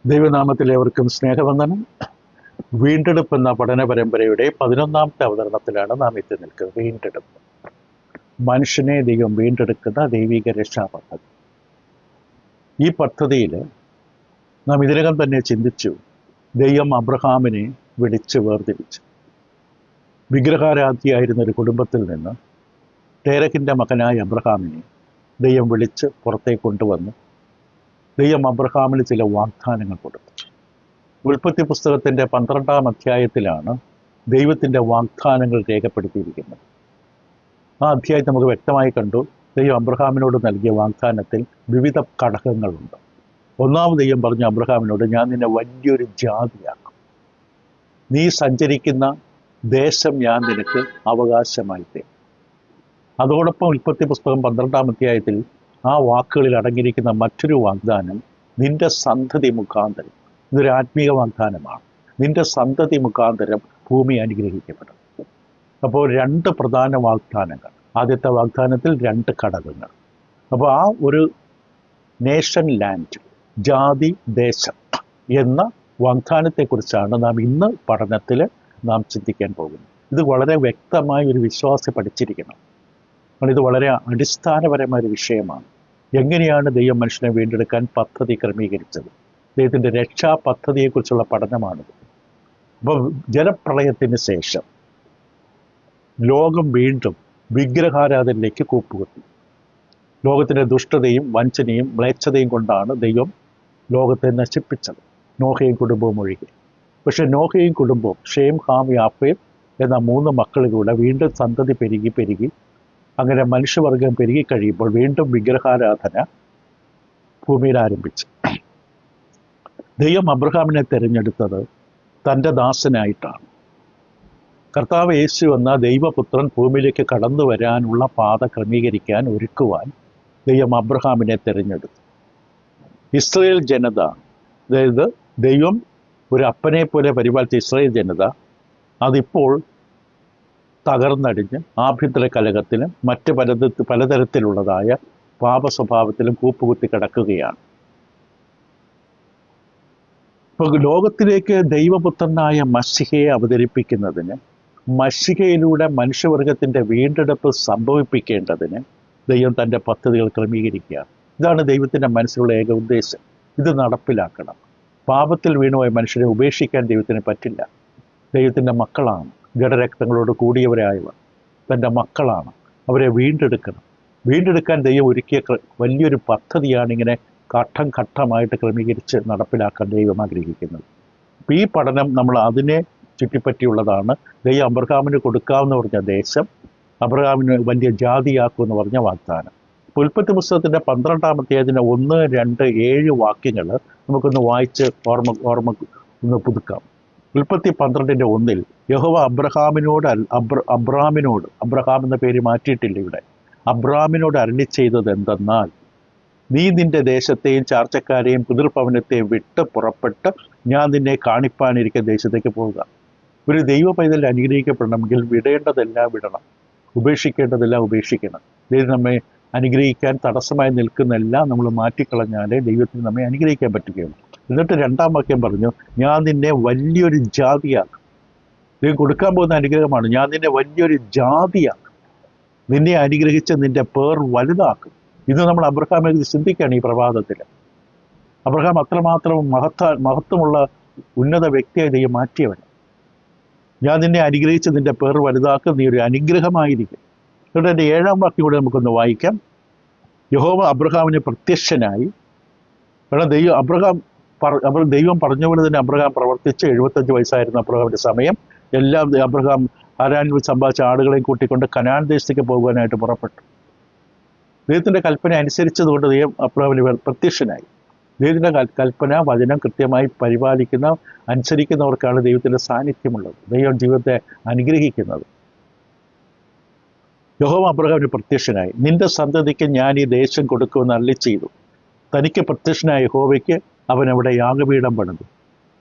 ദൈവനാമത്തിൽ ഏവർക്കും സ്നേഹവന്ദനം. വീണ്ടെടുപ്പ് എന്ന പഠന പരമ്പരയുടെ 11ാമത്തെ അവതരണത്തിലാണ് നാം എത്തി നിൽക്കുന്നത്. വീണ്ടെടുപ്പ്, മനുഷ്യനെ ദൈവം വീണ്ടെടുക്കുന്ന ദൈവിക രക്ഷാ പദ്ധതി. ഈ പദ്ധതിയിൽ നാം ഇതിനകം തന്നെ ചിന്തിച്ചു. ദൈവം അബ്രഹാമിനെ വിളിച്ച് വേർതിരിച്ചു. വിഗ്രഹാരാധിയായിരുന്ന ഒരു കുടുംബത്തിൽ നിന്ന് തേരഹിൻ്റെ മകനായ അബ്രഹാമിനെ ദൈവം വിളിച്ച് പുറത്തേക്ക് കൊണ്ടുവന്ന് ദൈവം അബ്രഹാമിന് ചില വാഗ്ദാനങ്ങൾ കൊടുത്തു. ഉൽപ്പത്തി പുസ്തകത്തിൻ്റെ 12ാം അധ്യായത്തിലാണ് ദൈവത്തിൻ്റെ വാഗ്ദാനങ്ങൾ രേഖപ്പെടുത്തിയിരിക്കുന്നത്. ആ അധ്യായം നമുക്ക് വ്യക്തമായി കണ്ടു. ദൈവം അബ്രഹാമിനോട് നൽകിയ വാഗ്ദാനത്തിൽ വിവിധ ഘടകങ്ങളുണ്ട്. ഒന്നാമത് ദൈവം പറഞ്ഞു അബ്രഹാമിനോട്, ഞാൻ നിന്നെ വലിയൊരു ജാതിയാക്കും, നീ സഞ്ചരിക്കുന്ന ദേശം ഞാൻ നിനക്ക് അവകാശമായി തരും. അതോടൊപ്പം ഉൽപ്പത്തി പുസ്തകം 12ാം അധ്യായത്തിൽ ആ വാക്കുകളിൽ അടങ്ങിയിരിക്കുന്ന മറ്റൊരു വാഗ്ദാനം, നിന്റെ സന്തതി മുഖാന്തരം. ഇതൊരു ആത്മീയ വാഗ്ദാനമാണ്. നിന്റെ സന്തതി മുഖാന്തരം ഭൂമി അനുഗ്രഹിക്കപ്പെടും. അപ്പോൾ 2 പ്രധാന വാഗ്ദാനങ്ങൾ. ആദ്യത്തെ വാഗ്ദാനത്തിൽ 2 ഘടകങ്ങൾ. അപ്പോൾ ആ ഒരു നേഷൻ ലാൻഡ്, ജാതി ദേശം എന്ന വാഗ്ദാനത്തെക്കുറിച്ചാണ് നാം ഇന്ന് പഠനത്തിൽ നാം ചിന്തിക്കാൻ പോകുന്നത്. ഇത് വളരെ വ്യക്തമായി ഒരു വിശ്വാസി പഠിച്ചിരിക്കണം. ഇത് വളരെ അടിസ്ഥാനപരമായ ഒരു വിഷയമാണ്. എങ്ങനെയാണ് ദൈവം മനുഷ്യനെ വീണ്ടെടുക്കാൻ പദ്ധതി ക്രമീകരിച്ചത്? ദൈവത്തിൻ്റെ രക്ഷാ പദ്ധതിയെക്കുറിച്ചുള്ള പഠനമാണിത്. അപ്പോൾ ജലപ്രളയത്തിന് ശേഷം ലോകം വീണ്ടും വിഗ്രഹാരാധനയിലേക്ക് കൂപ്പുകുത്തി. ലോകത്തിൻ്റെ ദുഷ്ടതയും വഞ്ചനയും മ്ലേച്ഛതയും കൊണ്ടാണ് ദൈവം ലോകത്തെ നശിപ്പിച്ചത്, നോഹയും കുടുംബവും ഒഴികെ. പക്ഷെ നോഹയും കുടുംബവും, ഷേം, ഹാം, യാഫേത്ത് എന്ന 3 മക്കളിലൂടെ വീണ്ടും സന്തതി പെരുകി അങ്ങനെ മനുഷ്യവർഗം പെരുകി കഴിയുമ്പോൾ വീണ്ടും വിഗ്രഹാരാധന ഭൂമിയിൽ ആരംഭിച്ചു. ദൈവം അബ്രഹാമിനെ തിരഞ്ഞെടുത്തത് തൻ്റെ ദാസനായിട്ടാണ്. കർത്താവ് യേശു എന്ന ദൈവപുത്രൻ ഭൂമിയിലേക്ക് കടന്നു വരാനുള്ള പാത ക്രമീകരിക്കാൻ, ഒരുക്കുവാൻ ദൈവം അബ്രഹാമിനെ തിരഞ്ഞെടുത്തു. ഇസ്രായേൽ ജനത, അതായത് ദൈവം ഒരു അപ്പനെ പോലെ പരിപാലിച്ച ഇസ്രായേൽ ജനത, അതിപ്പോൾ തകർന്നടിഞ്ഞ് ആഭ്യന്തര കലഹത്തിലും മറ്റ് പലതരത്തിലുള്ളതായ പാപ സ്വഭാവത്തിലും കൂപ്പുകുത്തി കിടക്കുകയാണ്. ഇപ്പോൾ ലോകത്തിലേക്ക് ദൈവപുത്രനായ മശിഹയെ അവതരിപ്പിക്കുന്നതിന്, മശിഹയിലൂടെ മനുഷ്യവർഗത്തിൻ്റെ വീണ്ടെടുപ്പ് സംഭവിപ്പിക്കേണ്ടതിന് ദൈവം തൻ്റെ പദ്ധതികൾ ക്രമീകരിക്കുകയാണ്. ഇതാണ് ദൈവത്തിൻ്റെ മനസ്സിലുള്ള ഏക ഉദ്ദേശം. ഇത് നടപ്പിലാക്കണം. പാപത്തിൽ വീണുപോയ മനുഷ്യരെ ഉപേക്ഷിക്കാൻ ദൈവത്തിന് പറ്റില്ല. ദൈവത്തിൻ്റെ മക്കളാണ്, ജഡരക്തങ്ങളോട് കൂടിയവരായവർ തൻ്റെ മക്കളാണ്. അവരെ വീണ്ടെടുക്കണം. വീണ്ടെടുക്കാൻ ദൈവം ഒരുക്കിയ വലിയൊരു പദ്ധതിയാണ് ഇങ്ങനെ ഘട്ടം ഘട്ടമായിട്ട് ക്രമീകരിച്ച് നടപ്പിലാക്കാൻ ദൈവം ആഗ്രഹിക്കുന്നത്. അപ്പോൾ ഈ പഠനം നമ്മൾ അതിനെ ചുറ്റിപ്പറ്റിയുള്ളതാണ്. ദൈവം അബ്രഹാമിന് കൊടുക്കാമെന്ന് പറഞ്ഞ ദേശം, അബ്രഹാമിന് വലിയ ജാതിയാക്കുമെന്ന് പറഞ്ഞ വാഗ്ദാനം. ഉൽപ്പത്തി പുസ്തകത്തിൻ്റെ 12ാം അധ്യായത്തിൻ്റെ 1, 2, 7 വാക്യങ്ങൾ നമുക്കൊന്ന് വായിച്ച് ഓർമ്മ ഒന്ന് പുതുക്കാം. ഉൽപ്പത്തി 12:1 യഹോവ അബ്രാമിനോട്, അബ്രഹാം എന്ന പേര് മാറ്റിയിട്ടില്ല ഇവിടെ, അബ്രാമിനോട് അരുളി ചെയ്തത് എന്തെന്നാൽ, നീ നിന്റെ ദേശത്തെയും ചാർച്ചക്കാരെയും പിതൃഭവനത്തെയും വിട്ട് പുറപ്പെട്ട് ഞാൻ നിന്നെ കാണിപ്പാനിരിക്കുന്ന ദേശത്തേക്ക് പോവുക. ഒരു ദൈവ പൈതൽ അനുഗ്രഹിക്കപ്പെടണമെങ്കിൽ വിടേണ്ടതെല്ലാം വിടണം, ഉപേക്ഷിക്കേണ്ടതെല്ലാം ഉപേക്ഷിക്കണം. ദൈവം നമ്മെ അനുഗ്രഹിക്കാൻ തടസ്സമായി നിൽക്കുന്നെല്ലാം നമ്മൾ മാറ്റിക്കളഞ്ഞാലേ ദൈവത്തിന് നമ്മെ അനുഗ്രഹിക്കാൻ പറ്റുകയുള്ളൂ. എന്നിട്ട് 2ാം വാക്യം പറഞ്ഞു, ഞാൻ നിന്നെ വലിയൊരു ജാതിയാക്കും. ദൈവം കൊടുക്കാൻ പോകുന്ന അനുഗ്രഹമാണ്. ഞാൻ നിന്നെ വലിയൊരു ജാതിയാക്കും, നിന്നെ അനുഗ്രഹിച്ച് നിന്റെ പേർ വലുതാക്കും. ഇത് നമ്മൾ അബ്രഹാമെ ചിന്തിക്കുകയാണ് ഈ പ്രഭാതത്തിൽ. അബ്രഹാം അത്രമാത്രം മഹത്വമുള്ള ഉന്നത വ്യക്തിയായി ദൈവം മാറ്റിയവൻ. ഞാൻ നിന്നെ അനുഗ്രഹിച്ച് നിന്റെ പേർ വലുതാക്കും, നീ ഒരു അനുഗ്രഹമായിരിക്കും. എന്നിട്ട് എൻ്റെ 7ാം വാക്യം കൂടെ നമുക്കൊന്ന് വായിക്കാം. യഹോവ അബ്രഹാമിന് പ്രത്യക്ഷനായി. കാരണം ദൈവം പറഞ്ഞ പോലെ തന്നെ അബ്രഹാം പ്രവർത്തിച്ച് 75 വയസ്സായിരുന്ന അബ്രഹാമിൻ്റെ സമയം എല്ലാം അബ്രഹാം ഹാരാനിൽ സമ്പാദിച്ച ആടുകളെയും കൂട്ടിക്കൊണ്ട് കനാൻ ദേശത്തേക്ക് പോകുവാനായിട്ട് പുറപ്പെട്ടു. ദൈവത്തിൻ്റെ കൽപ്പന അനുസരിച്ചതുകൊണ്ട് ദൈവം അബ്രഹാമിന് പ്രത്യക്ഷനായി. ദൈവത്തിൻ്റെ കൽപ്പന വചനം കൃത്യമായി പരിപാലിക്കുന്ന, അനുസരിക്കുന്നവർക്കാണ് ദൈവത്തിൻ്റെ സാന്നിധ്യമുള്ളത്, ദൈവം ജീവിതത്തെ അനുഗ്രഹിക്കുന്നത്. യഹോവ അബ്രഹാമിന് പ്രത്യക്ഷനായി, നിന്റെ സന്തതിക്ക് ഞാൻ ഈ ദേശം കൊടുക്കുമെന്ന് അരുളി ചെയ്തു. തനിക്ക് പ്രത്യക്ഷനായ യഹോവയ്ക്ക് അവൻ അവിടെ യാഗപീഠം പണിതു.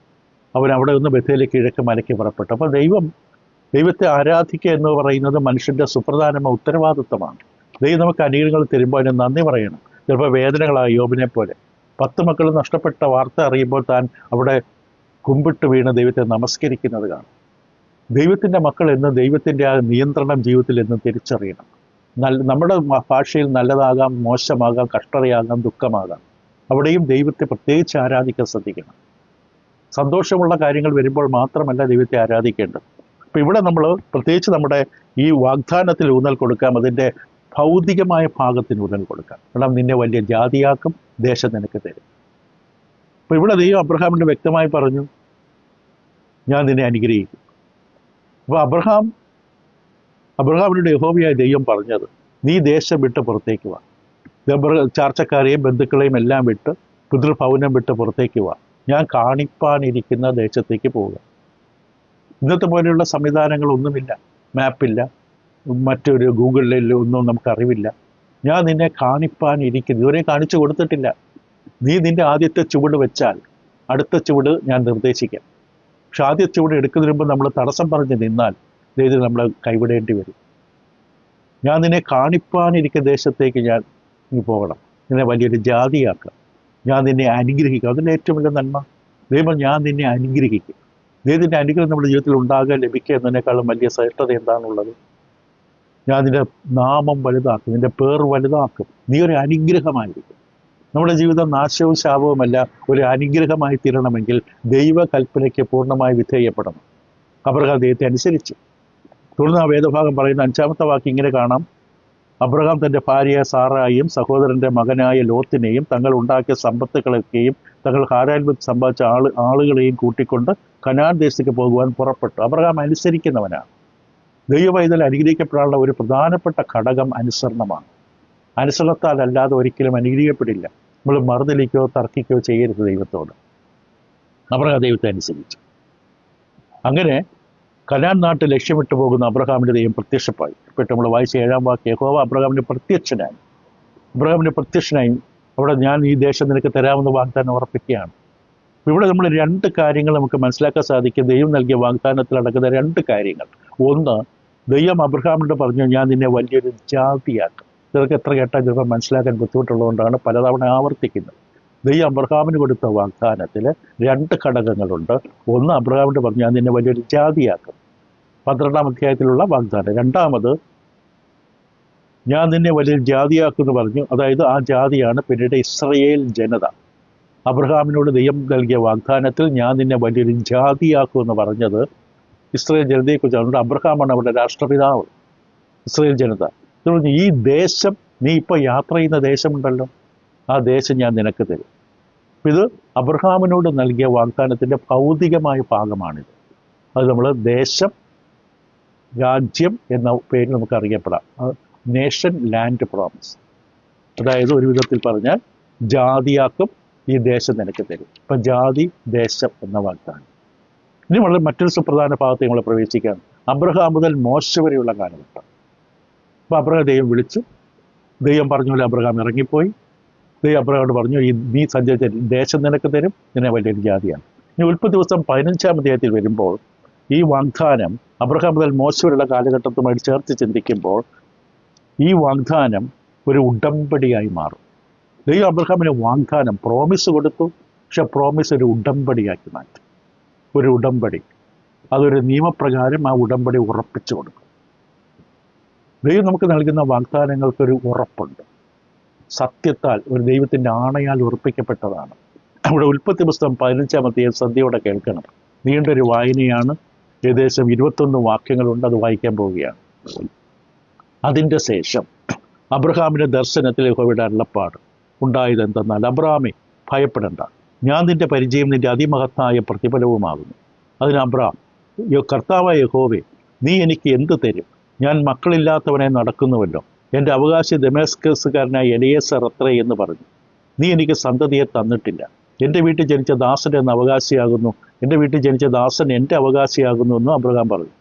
അവൻ അവിടെ നിന്ന് ബഥേലിലേക്ക് കിഴക്ക് മലയ്ക്ക് പുറപ്പെട്ടു. അപ്പോൾ ദൈവത്തെ ആരാധിക്കുക എന്ന് പറയുന്നത് മനുഷ്യൻ്റെ സുപ്രധാനമായ ഉത്തരവാദിത്വമാണ്. ദൈവം നമുക്ക് അനുഗ്രഹങ്ങൾ തരുമ്പോൾ അതിന് നന്ദി പറയണം. ചിലപ്പോൾ വേദനകളായ യോബിനെ പോലെ 10 മക്കൾ നഷ്ടപ്പെട്ട വാർത്ത അറിയുമ്പോൾ താൻ അവിടെ കുമ്പിട്ട് വീണ് ദൈവത്തെ നമസ്കരിക്കുന്നത് കാണും. ദൈവത്തിൻ്റെ മക്കൾ എന്ന് ദൈവത്തിൻ്റെ ആ നിയന്ത്രണം ജീവിതത്തിൽ എന്ന് തിരിച്ചറിയണം. നമ്മുടെ ഭാഷയിൽ നല്ലതാകാം, മോശമാകാം, കഷ്ടതയാകാം, ദുഃഖമാകാം. അവിടെയും ദൈവത്തെ പ്രത്യേകിച്ച് ആരാധിക്കാൻ ശ്രദ്ധിക്കണം. സന്തോഷമുള്ള കാര്യങ്ങൾ വരുമ്പോൾ മാത്രമല്ല ദൈവത്തെ ആരാധിക്കേണ്ടത്. അപ്പം ഇവിടെ നമ്മൾ പ്രത്യേകിച്ച് നമ്മുടെ ഈ വാഗ്ദാനത്തിൽ ഊന്നൽ കൊടുക്കാം, അതിൻ്റെ ഭൗതികമായ ഭാഗത്തിന് ഊന്നൽ കൊടുക്കാം. കാരണം നിന്നെ വലിയ ജാതിയാക്കും, ദേശം നിനക്ക് തരും. അപ്പം ഇവിടെ ദൈവം അബ്രഹാമിന് വ്യക്തമായി പറഞ്ഞു, ഞാൻ നിന്നെ അനുഗ്രഹിക്കും. അപ്പോൾ അബ്രഹാമിനോട് യഹോവയായ ദൈവം പറഞ്ഞത്, നീ ദേശം വിട്ട് പുറത്തേക്ക് വാ, ചാർച്ചക്കാരെയും ബന്ധുക്കളെയും എല്ലാം വിട്ട് പിതൃഭവനം വിട്ട് പുറത്തേക്ക് വാ, ഞാൻ കാണിപ്പാനിരിക്കുന്ന ദേശത്തേക്ക് പോവുക. ഇന്നത്തെ പോലെയുള്ള സംവിധാനങ്ങളൊന്നുമില്ല, മാപ്പില്ല, മറ്റൊരു ഗൂഗിളിൽ ഒന്നും നമുക്കറിവില്ല. ഞാൻ നിന്നെ കാണിപ്പാനിരിക്കുന്നു, ഇതുവരെ കാണിച്ചു കൊടുത്തിട്ടില്ല. നീ നിന്റെ ആദ്യത്തെ ചുവട് വെച്ചാൽ അടുത്ത ചുവട് ഞാൻ നിർദ്ദേശിക്കാം. പക്ഷെ ആദ്യ ചുവട് എടുക്കുന്നതിന് മുമ്പ് നമ്മൾ തടസ്സം പറഞ്ഞ് നിന്നാൽ ദൈവം നമ്മളെ കൈവിടേണ്ടി വരും. ഞാൻ നിന്നെ കാണിപ്പാനിരിക്കുന്ന ദേശത്തേക്ക് നീ പോകണം, നിന്നെ വലിയൊരു ജാതിയാക്കുക, ഞാൻ നിന്നെ അനുഗ്രഹിക്കും. അതിൻ്റെ ഏറ്റവും വലിയ നന്മ ദൈവം ഞാൻ നിന്നെ അനുഗ്രഹിക്കും. ദൈവത്തിൻ്റെ അനുഗ്രഹം നമ്മുടെ ജീവിതത്തിൽ ഉണ്ടാകുക, ലഭിക്കുക എന്നതിനേക്കാളും വലിയ ശ്രേഷ്ഠത എന്താണുള്ളത്? ഞാൻ നിന്റെ നാമം വലുതാക്കും, നിന്റെ പേർ വലുതാക്കും, നീ ഒരു അനുഗ്രഹമായിരിക്കും. നമ്മുടെ ജീവിതം നാശവും ശാപവുമല്ല, ഒരു അനുഗ്രഹമായി തീരണമെങ്കിൽ ദൈവകൽപ്പനയ്ക്ക് പൂർണ്ണമായി വിധേയപ്പെടണം. അബ്രഹാം ദൈവത്തെ അനുസരിച്ചു. തുടർന്ന് ആ വേദഭാഗം പറയുന്ന 5-ാമത്തെ വാക്യം ഇങ്ങനെ കാണാം, അബ്രഹാം തൻ്റെ ഭാര്യ സാറായും സഹോദരൻ്റെ മകനായ ലോത്തിനെയും തങ്ങൾ ഉണ്ടാക്കിയ സമ്പത്തുകളൊക്കെയും തങ്ങൾ ഹാരാനിൽ സമ്പാദിച്ച ആളുകളെയും കൂട്ടിക്കൊണ്ട് കനാൻ ദേശത്തേക്ക് പോകുവാൻ പുറപ്പെട്ടു. അബ്രഹാം അനുസരിക്കുന്നവനാണ്. ദൈവവൈതൽ അനുഗ്രഹിക്കപ്പെടാനുള്ള ഒരു പ്രധാനപ്പെട്ട ഘടകം അനുസരണമാണ്. അനുസരണത്താൽ അല്ലാതെ ഒരിക്കലും അനുഗ്രഹിക്കപ്പെടില്ല. നമ്മൾ മറുതലിക്കോ തർക്കിക്കോ ചെയ്യരുത് ദൈവത്തോട്. അബ്രഹാം ദൈവത്തെ അനുസരിച്ചു. അങ്ങനെ കനാൻ നാട്ടിൽ ലക്ഷ്യമിട്ട് പോകുന്ന അബ്രഹാമിൻ്റെ ദൈവം പ്രത്യക്ഷമായി. ഇപ്പോൾ നമ്മൾ വായിച്ച 7-ാം വാക്യം, യഹോവ അബ്രഹാമിന് പ്രത്യക്ഷനായി. അവിടെ ഞാൻ ഈ ദേശം നിനക്ക് തരാമെന്ന് വാഗ്ദാനം ഉറപ്പിക്കുകയാണ്. ഇവിടെ നമ്മൾ 2 കാര്യങ്ങൾ നമുക്ക് മനസ്സിലാക്കാൻ സാധിക്കും. ദൈവം നൽകിയ വാഗ്ദാനത്തിൽ അടങ്ങുന്ന 2 കാര്യങ്ങൾ. ഒന്ന്, ദൈവം അബ്രഹാമിനോട് പറഞ്ഞു, ഞാൻ നിന്നെ വലിയൊരു ജാതിയാക്കും. ഇതൊക്കെ എത്ര കേട്ടാൽ ചിലപ്പോൾ മനസ്സിലാക്കാൻ ബുദ്ധിമുട്ടുള്ളതുകൊണ്ടാണ് പലതവണ ആവർത്തിക്കുന്നത്. ദൈവം അബ്രഹാമിന് കൊടുത്ത വാഗ്ദാനത്തിൽ 2 ഘടകങ്ങളുണ്ട്. ഒന്ന്, അബ്രഹാമിനോട് പറഞ്ഞു, ഞാൻ നിന്നെ വലിയൊരു ജാതിയാക്കും. 12-ാം അധ്യായത്തിലുള്ള വാഗ്ദാനം. രണ്ടാമത്, ഞാൻ നിന്നെ വലിയൊരു ജാതിയാക്കും എന്ന് പറഞ്ഞു. അതായത് ആ ജാതിയാണ് പിന്നീട് ഇസ്രയേൽ ജനത. അബ്രഹാമിനോട് ദൈവം നൽകിയ വാഗ്ദാനത്തിൽ ഞാൻ നിന്നെ വലിയൊരു ജാതിയാക്കും എന്ന് പറഞ്ഞത് ഇസ്രയേൽ ജനതയെക്കുറിച്ചാണ്. അബ്രഹാമാണ് അവരുടെ രാഷ്ട്രപിതാവ്, ഇസ്രയേൽ ജനത. ഈ ദേശം, നീ ഇപ്പോൾ യാത്ര ചെയ്യുന്ന ദേശമുണ്ടല്ലോ, ആ ദേശം ഞാൻ നിനക്ക് തരും. ഇത് അബ്രഹാമിനോട് നൽകിയ വാഗ്ദാനത്തിൻ്റെ ഭൗതികമായ ഭാഗമാണിത്. അത് നമ്മൾ ദേശം, രാജ്യം എന്ന പേരിൽ നമുക്ക് അറിയപ്പെടാം. Nation land promise. അതായത് ഒരു വിധത്തിൽ പറഞ്ഞാൽ ജാതിയാക്കും, ഈ ദേശം നിനക്ക് തരും. ഇപ്പം ജാതി, ദേശം എന്ന വാഗ്ദാനം. ഇനി വളരെ മറ്റൊരു സുപ്രധാന ഭാഗത്ത് നമ്മൾ പ്രവേശിക്കുകയാണ്. അബ്രഹാം മുതൽ മോശ വരെയുള്ള കാലഘട്ടം. അപ്പോൾ അബ്രഹാം ദൈവം വിളിച്ചു. ദൈവം പറഞ്ഞ പോലെ അബ്രഹാം ഇറങ്ങിപ്പോയി. ദൈവം അബ്രഹാമോട് പറഞ്ഞു, നീ സഞ്ചരിച്ച ദേശം നിനക്ക് തരും, നിന്നെ വലിയൊരു ജാതിയാണ്. ഇനി ഉൽപ്പത്തി ദിവസം 15-ാം അധ്യായത്തിൽ വരുമ്പോൾ ഈ വാഗ്ദാനം അബ്രഹാം മുതൽ മോശ വരെയുള്ള കാലഘട്ടത്തുമായി ചേർത്ത് ചിന്തിക്കുമ്പോൾ ഈ വാഗ്ദാനം ഒരു ഉടമ്പടിയായി മാറും. ദൈവം അബ്രഹാമിന് വാഗ്ദാനം, പ്രോമിസ് കൊടുത്തു. പക്ഷെ പ്രോമിസ് ഒരു ഉടമ്പടിയാക്കി മാറ്റി. ഒരു ഉടമ്പടി, അതൊരു നിയമപ്രകാരം ആ ഉടമ്പടി ഉറപ്പിച്ചു കൊടുക്കും. ദൈവം നമുക്ക് നൽകുന്ന വാഗ്ദാനങ്ങൾക്കൊരു ഉറപ്പുണ്ട്. സത്യത്താൽ, ഒരു ദൈവത്തിൻ്റെ ആണയാൽ ഉറപ്പിക്കപ്പെട്ടതാണ്. അവിടെ ഉൽപ്പത്തി പുസ്തകം 15-ാം അധ്യായം ശ്രദ്ധയോടെ കേൾക്കണം. നീണ്ടൊരു വായനയാണ്, ഏകദേശം 21 വാക്യങ്ങളുണ്ട്. അത് വായിക്കാൻ പോവുകയാണ്. അതിൻ്റെ ശേഷം അബ്രഹാമിൻ്റെ ദർശനത്തിൽ യഹോവയുടെ അരുളപ്പാട് ഉണ്ടായത് എന്തെന്നാൽ, അബ്രഹാമേ ഭയപ്പെടേണ്ട, ഞാൻ നിന്റെ പരിചയം നിന്റെ അതിമഹത്തായ പ്രതിഫലവുമാകുന്നു. അതിന് അബ്രഹാം, കർത്താവായ യഹോവേ, നീ എനിക്ക് എന്ത് തരും? ഞാൻ മക്കളില്ലാത്തവനെ നടക്കുന്നുവല്ലോ. എൻ്റെ അവകാശി ദമസ്കസുകാരനായ എലിയേസർ അത്രേ എന്ന് പറഞ്ഞു. നീ എനിക്ക് സന്തതിയെ തന്നിട്ടില്ല. എൻ്റെ വീട്ടിൽ ജനിച്ച ദാസൻ എന്ന അവകാശിയാകുന്നു, എൻ്റെ വീട്ടിൽ ജനിച്ച ദാസൻ എൻ്റെ അവകാശിയാകുന്നു എന്നും അബ്രഹാം പറഞ്ഞു.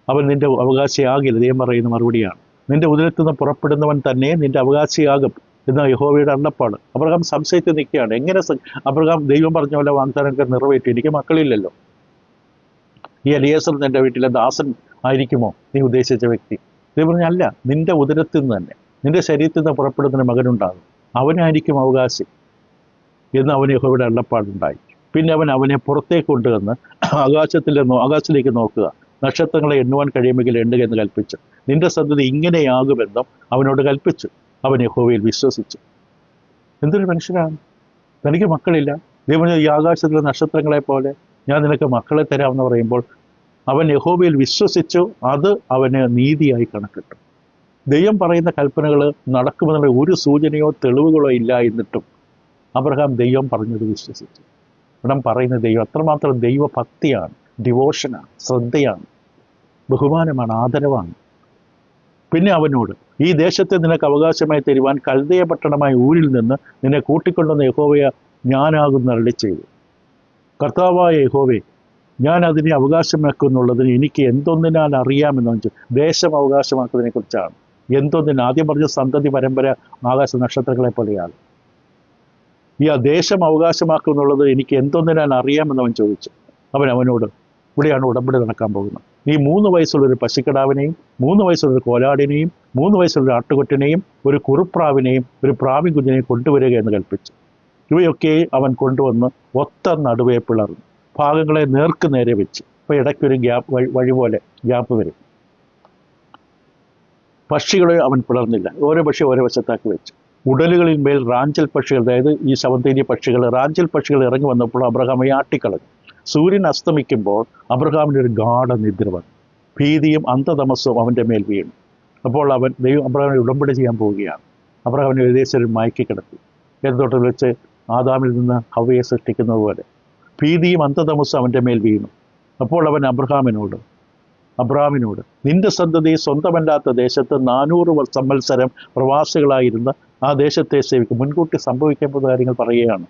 അവൻ നിൻ്റെ അവകാശിയാകില്ല. ദൈവം പറയുന്ന മറുപടിയാണ്, നിൻ്റെ ഉദരത്തിൽ നിന്ന് പുറപ്പെടുന്നവൻ തന്നെ നിൻ്റെ അവകാശിയാകും എന്ന യഹോവയുടെ അരുളപ്പാട്. അബ്രഹാം സംശയത്തിൽ നിൽക്കുകയാണ്. എങ്ങനെ അബ്രഹാം ദൈവം പറഞ്ഞ പോലെ വാഗ്ദാനങ്ങൾ നിറവേറ്റി? എനിക്ക് മക്കളില്ലല്ലോ. ഈ എലിയേസർ എൻ്റെ വീട്ടിലെ ദാസൻ ആയിരിക്കുമോ നീ ഉദ്ദേശിച്ച വ്യക്തി? ദൈവം പറഞ്ഞ, അല്ല, നിൻ്റെ ഉദരത്തിൽ നിന്ന് തന്നെ, നിൻ്റെ ശരീരത്തിൽ നിന്ന് പുറപ്പെടുന്ന മകനുണ്ടാകും, അവനായിരിക്കും അവകാശി. എന്ന് അവന് യഹോവയുടെ അരുളപ്പാടുണ്ടായി. പിന്നെ അവനെ പുറത്തേക്ക് കൊണ്ടുവന്ന് ആകാശത്തിലേക്ക് നോക്കുക, നക്ഷത്രങ്ങളെ എണ്ണുവാൻ കഴിയുമെങ്കിൽ എണ്ണുക എന്ന് കൽപ്പിച്ചു. നിന്റെ സന്തതി ഇങ്ങനെയാകുമെന്നും അവനോട് കൽപ്പിച്ചു. അവൻ യഹോവയിൽ വിശ്വസിച്ചു. എന്തൊരു മനുഷ്യനാണ്! തനിക്ക് മക്കളില്ല. ദൈവം ഈ ആകാശത്തിലെ നക്ഷത്രങ്ങളെ പോലെ ഞാൻ നിനക്ക് മക്കളെ തരാമെന്ന് പറയുമ്പോൾ അവൻ യഹോവയിൽ വിശ്വസിച്ചു. അത് അവന് നീതിയായി കണക്കിട്ടു. ദൈവം പറയുന്ന കൽപ്പനകൾ നടക്കുമെന്നുള്ള ഒരു സൂചനയോ തെളിവുകളോ ഇല്ല. എന്നിട്ടും അബ്രഹാം ദൈവം പറഞ്ഞത് വിശ്വസിച്ചു. ഇവിടെ പറയുന്ന ദൈവം അത്രമാത്രം ദൈവഭക്തിയാണ്, ഡിവോഷനാണ്, ശ്രദ്ധയാണ്, ബഹുമാനമാണ്, ആദരവാണ്. പിന്നെ അവനോട്, ഈ ദേശത്തെ നിനക്ക് അവകാശമായി തരുവാൻ കൽദയ പട്ടണമായ ഊരിൽ നിന്ന് നിന്നെ കൂട്ടിക്കൊണ്ടുവന്ന യഹോവയെ ഞാനാകുന്ന അരുളി ചെയ്തു. കർത്താവായ യഹോവേ, ഞാൻ അതിനെ അവകാശമാക്കുന്നുള്ളതിന് എനിക്ക് എന്തൊന്നിനാൽ അറിയാമെന്ന് വെച്ചു. ദേശം അവകാശമാക്കുന്നതിനെ കുറിച്ചാണ്. എന്തൊന്നിന് ആദ്യം പറഞ്ഞ സന്തതി പരമ്പര ആകാശ നക്ഷത്രങ്ങളെ പോലെയാണ്. ഈ ദേശം അവകാശമാക്കുന്നുള്ളത് എനിക്ക് എന്തൊന്നിനാൽ അറിയാമെന്ന് അവൻ ചോദിച്ചു. അവനോട്, ഇവിടെയാണ് ഉടമ്പടി നടക്കാൻ പോകുന്നത്. നീ 3 വയസ്സുള്ളൊരു പശുക്കിടാവിനെയും 3 വയസ്സുള്ളൊരു കോലാടിനെയും 3 വയസ്സുള്ളൊരു ആട്ടുകൊറ്റനെയും ഒരു കുറുപ്രാവിനെയും ഒരു പ്രാവിൻ കുഞ്ഞിനെയും കൊണ്ടുവരിക എന്ന് കൽപ്പിച്ചു. ഇവയൊക്കെ അവൻ കൊണ്ടുവന്ന് ഒത്ത നടുവേ പിളർന്നു, ഭാഗങ്ങളെ നേർക്ക് നേരെ വെച്ച്. അപ്പോൾ ഇടയ്ക്കൊരു വഴി പോലെ ഗ്യാപ്പ് വരും. പക്ഷികളെ അവൻ പിളർന്നില്ല, ഓരോ പക്ഷി ഓരോ വശത്താക്കി വെച്ചു. ഉടലുകളിൽ മേൽ റാഞ്ചൽ പക്ഷികൾ, അതായത് ഈ ശവന്തേരി പക്ഷികൾ, റാഞ്ചൽ പക്ഷികൾ ഇറങ്ങി വന്നപ്പോൾ അബ്രഹാമെ ആട്ടിക്കളഞ്ഞു. സൂര്യൻ അസ്തമിക്കുമ്പോൾ അബ്രഹാമിൻ്റെ ഒരു ഗാഢനിദ്ര വന്നു. ഭീതിയും അന്ധതമസ്സും അവൻ്റെ മേൽ വീണു. അപ്പോൾ അബ്രഹാമിനെ ഉടമ്പടി ചെയ്യാൻ പോവുകയാണ്. അബ്രഹാമിനെ ഏകദേശം മയക്കി കിടത്തി. എന്തൊട്ട് വെച്ച് ആദാമിൽ നിന്ന് ഹവ്വയെ സൃഷ്ടിക്കുന്നത് പോലെ ഭീതിയും അന്ധതമസ്സും അവൻ്റെ മേൽ വീണു. അപ്പോൾ അവൻ അബ്രഹാമിനോട് നിന്റെ സന്തതി സ്വന്തമല്ലാത്ത ദേശത്ത് 400 സംവത്സരം പ്രവാസികളായിരുന്ന ആ ദേശത്തെ സേവിക്കും. മുൻകൂട്ടി സംഭവിക്കാൻ പോകുന്ന കാര്യങ്ങൾ പറയുകയാണ്.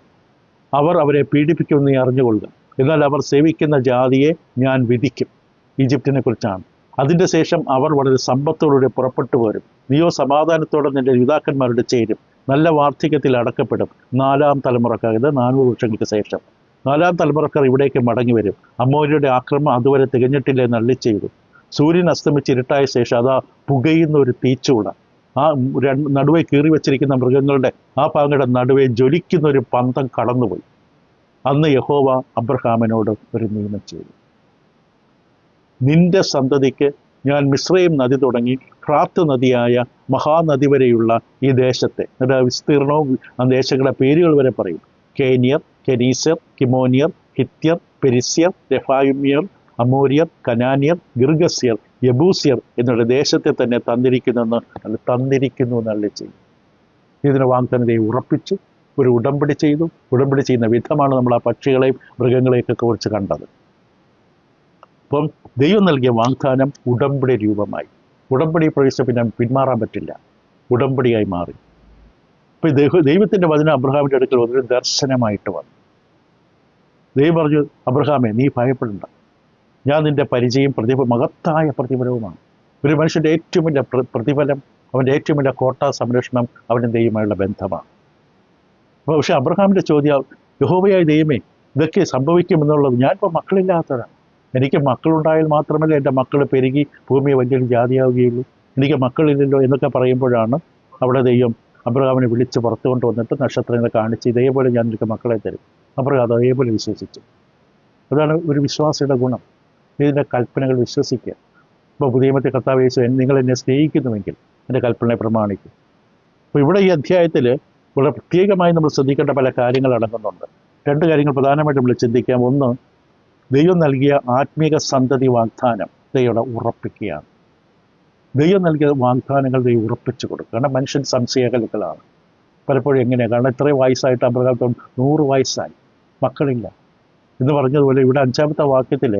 അവർ അവരെ പീഡിപ്പിക്കുമെന്ന് നീ അറിഞ്ഞുകൊള്ളുക. എന്നാൽ അവർ സേവിക്കുന്ന ജാതിയെ ഞാൻ വിധിക്കും. ഈജിപ്തിനെ കുറിച്ചാണ്. അതിൻ്റെ ശേഷം അവർ വളരെ സമ്പത്തോടെ പുറപ്പെട്ടു പോരും. നീയോ സമാധാനത്തോടെ നിന്റെ പിതാക്കന്മാരുടെ ചേരും. നല്ല വാർദ്ധക്യത്തിൽ അടക്കപ്പെടും. 4-ാം തലമുറക്കാർ, ഇത് 400 വർഷങ്ങൾക്ക് ശേഷം 4-ാം തലമുറക്കാർ ഇവിടേക്ക് മടങ്ങി വരും. അമ്മോര്യരുടെ ആക്രമണം അതുവരെ തികഞ്ഞിട്ടില്ല എന്ന് അരുളി ചെയ്തു. സൂര്യൻ അസ്തമിച്ച് ഇരുട്ടായ ശേഷം അതാ പുകയുന്ന ഒരു തീച്ചൂട, ആ നടുവെ കീറി വെച്ചിരിക്കുന്ന മൃഗങ്ങളുടെ ആ ഭാഗങ്ങളുടെ നടുവെ ജ്വലിക്കുന്ന ഒരു പന്തം കടന്നുപോയി. അന്ന് യഹോവ അബ്രഹാമിനോട് ഒരു നിയമം ചെയ്തു. നിന്റെ സന്തതിക്ക് ഞാൻ മിസ്രയീം നദി തുടങ്ങി ഫ്രാത്ത് നദിയായ മഹാനദി വരെയുള്ള ഈ ദേശത്തെ, വിസ്തീർണവും ആ ദേശങ്ങളുടെ പേരുകൾ വരെ പറയും. കേനിയർ, കെനീസർ, കിമോനിയർ, ഹിത്യർ, പെരിസ്യർ, രഫായിമ്യർ, അമോര്യർ, കനാനിയർ, ഗിർഗസ്യർ, യബൂസ്യർ എന്നുള്ള ദേശത്തെ തന്നെ തന്നിരിക്കുന്നു എന്നല്ല ചെയ്യും. ഇതിന് വാഗ്ദാനത്തെ ഉറപ്പിച്ചു, ഒരു ഉടമ്പടി ചെയ്തു. ഉടമ്പടി ചെയ്യുന്ന വിധമാണ് നമ്മൾ ആ പക്ഷികളെയും മൃഗങ്ങളെയൊക്കെ കുറിച്ച് കണ്ടത്. അപ്പം ദൈവം നൽകിയ വാഗ്ദാനം ഉടമ്പടി രൂപമായി. ഉടമ്പടി പ്രവേശിച്ച പിന്നെ പിന്മാറാൻ പറ്റില്ല, ഉടമ്പടിയായി മാറി. അപ്പോൾ ദൈവത്തിൻ്റെ വചനം അബ്രഹാമിൻ്റെ അടുക്കൽ ഒരു ദർശനമായിട്ട് വന്നു. ദൈവം പറഞ്ഞു, അബ്രഹാമേ, നീ ഭയപ്പെടണ്ട, ഞാൻ നിൻ്റെ പരിചയം മഹത്തായ പ്രതിഫലവുമാണ്. ഒരു മനുഷ്യൻ്റെ ഏറ്റവും വലിയ പ്രതിഫലം, അവൻ്റെ ഏറ്റവും വലിയ കോട്ട സംരക്ഷണം അവൻ്റെ ദൈവമായുള്ള ബന്ധമാണ്. അപ്പോൾ പക്ഷേ അബ്രഹാമിൻ്റെ ചോദ്യം, യഹോവയായ ദൈവമേ, ഇതൊക്കെ സംഭവിക്കുമെന്നുള്ളത്, ഞാനിപ്പോൾ മക്കളില്ലാത്തതാണ്. എനിക്ക് മക്കളുണ്ടായാൽ മാത്രമല്ല എൻ്റെ മക്കൾ പെരുകി ഭൂമിയെ വലിയൊരു ജാതിയാവുകയുള്ളൂ. എനിക്ക് മക്കളില്ലല്ലോ എന്നൊക്കെ പറയുമ്പോഴാണ് അവിടെ ദൈവം അബ്രഹാമിനെ വിളിച്ച് പുറത്തു കൊണ്ടുവന്നിട്ട് നക്ഷത്രങ്ങളെ കാണിച്ച്, ഇതേപോലെ ഞാൻ എനിക്ക് മക്കളെ തരും. അബ്രഹാം അതേപോലെ വിശ്വസിച്ചു. അതാണ് ഒരു വിശ്വാസിയുടെ ഗുണം, ഇതിൻ്റെ കൽപ്പനകൾ വിശ്വസിക്കുക. ഇപ്പോൾ പുതിയ നിയമത്തിൽ കർത്താവ് യേശു, നിങ്ങൾ എന്നെ സ്നേഹിക്കുന്നുവെങ്കിൽ എൻ്റെ കൽപ്പനയെ പ്രമാണിക്കും. അപ്പോൾ ഇവിടെ ഈ അധ്യായത്തിൽ വളരെ പ്രത്യേകമായി നമ്മൾ ശ്രദ്ധിക്കേണ്ട പല കാര്യങ്ങൾ അടങ്ങുന്നുണ്ട്. 2 കാര്യങ്ങൾ പ്രധാനമായിട്ട് നമ്മൾ ചിന്തിക്കാം. ഒന്ന്, ദൈവം നൽകിയ ആത്മീക സന്തതി വാഗ്ദാനം ദൈവം ഉറപ്പിക്കുകയാണ്. ദൈവം നൽകിയ വാഗ്ദാനങ്ങൾ ദൈവം ഉറപ്പിച്ചു കൊടുക്കുക. കാരണം മനുഷ്യൻ സംശയകലുക്കളാണ് പലപ്പോഴും. എങ്ങനെയാണ്? കാരണം ഇത്രയും വയസ്സായിട്ട് അബ്രഹാം 100 വയസ്സായി, മക്കളില്ല എന്ന് പറഞ്ഞതുപോലെ ഇവിടെ 5-ാമത്തെ വാക്യത്തിൽ,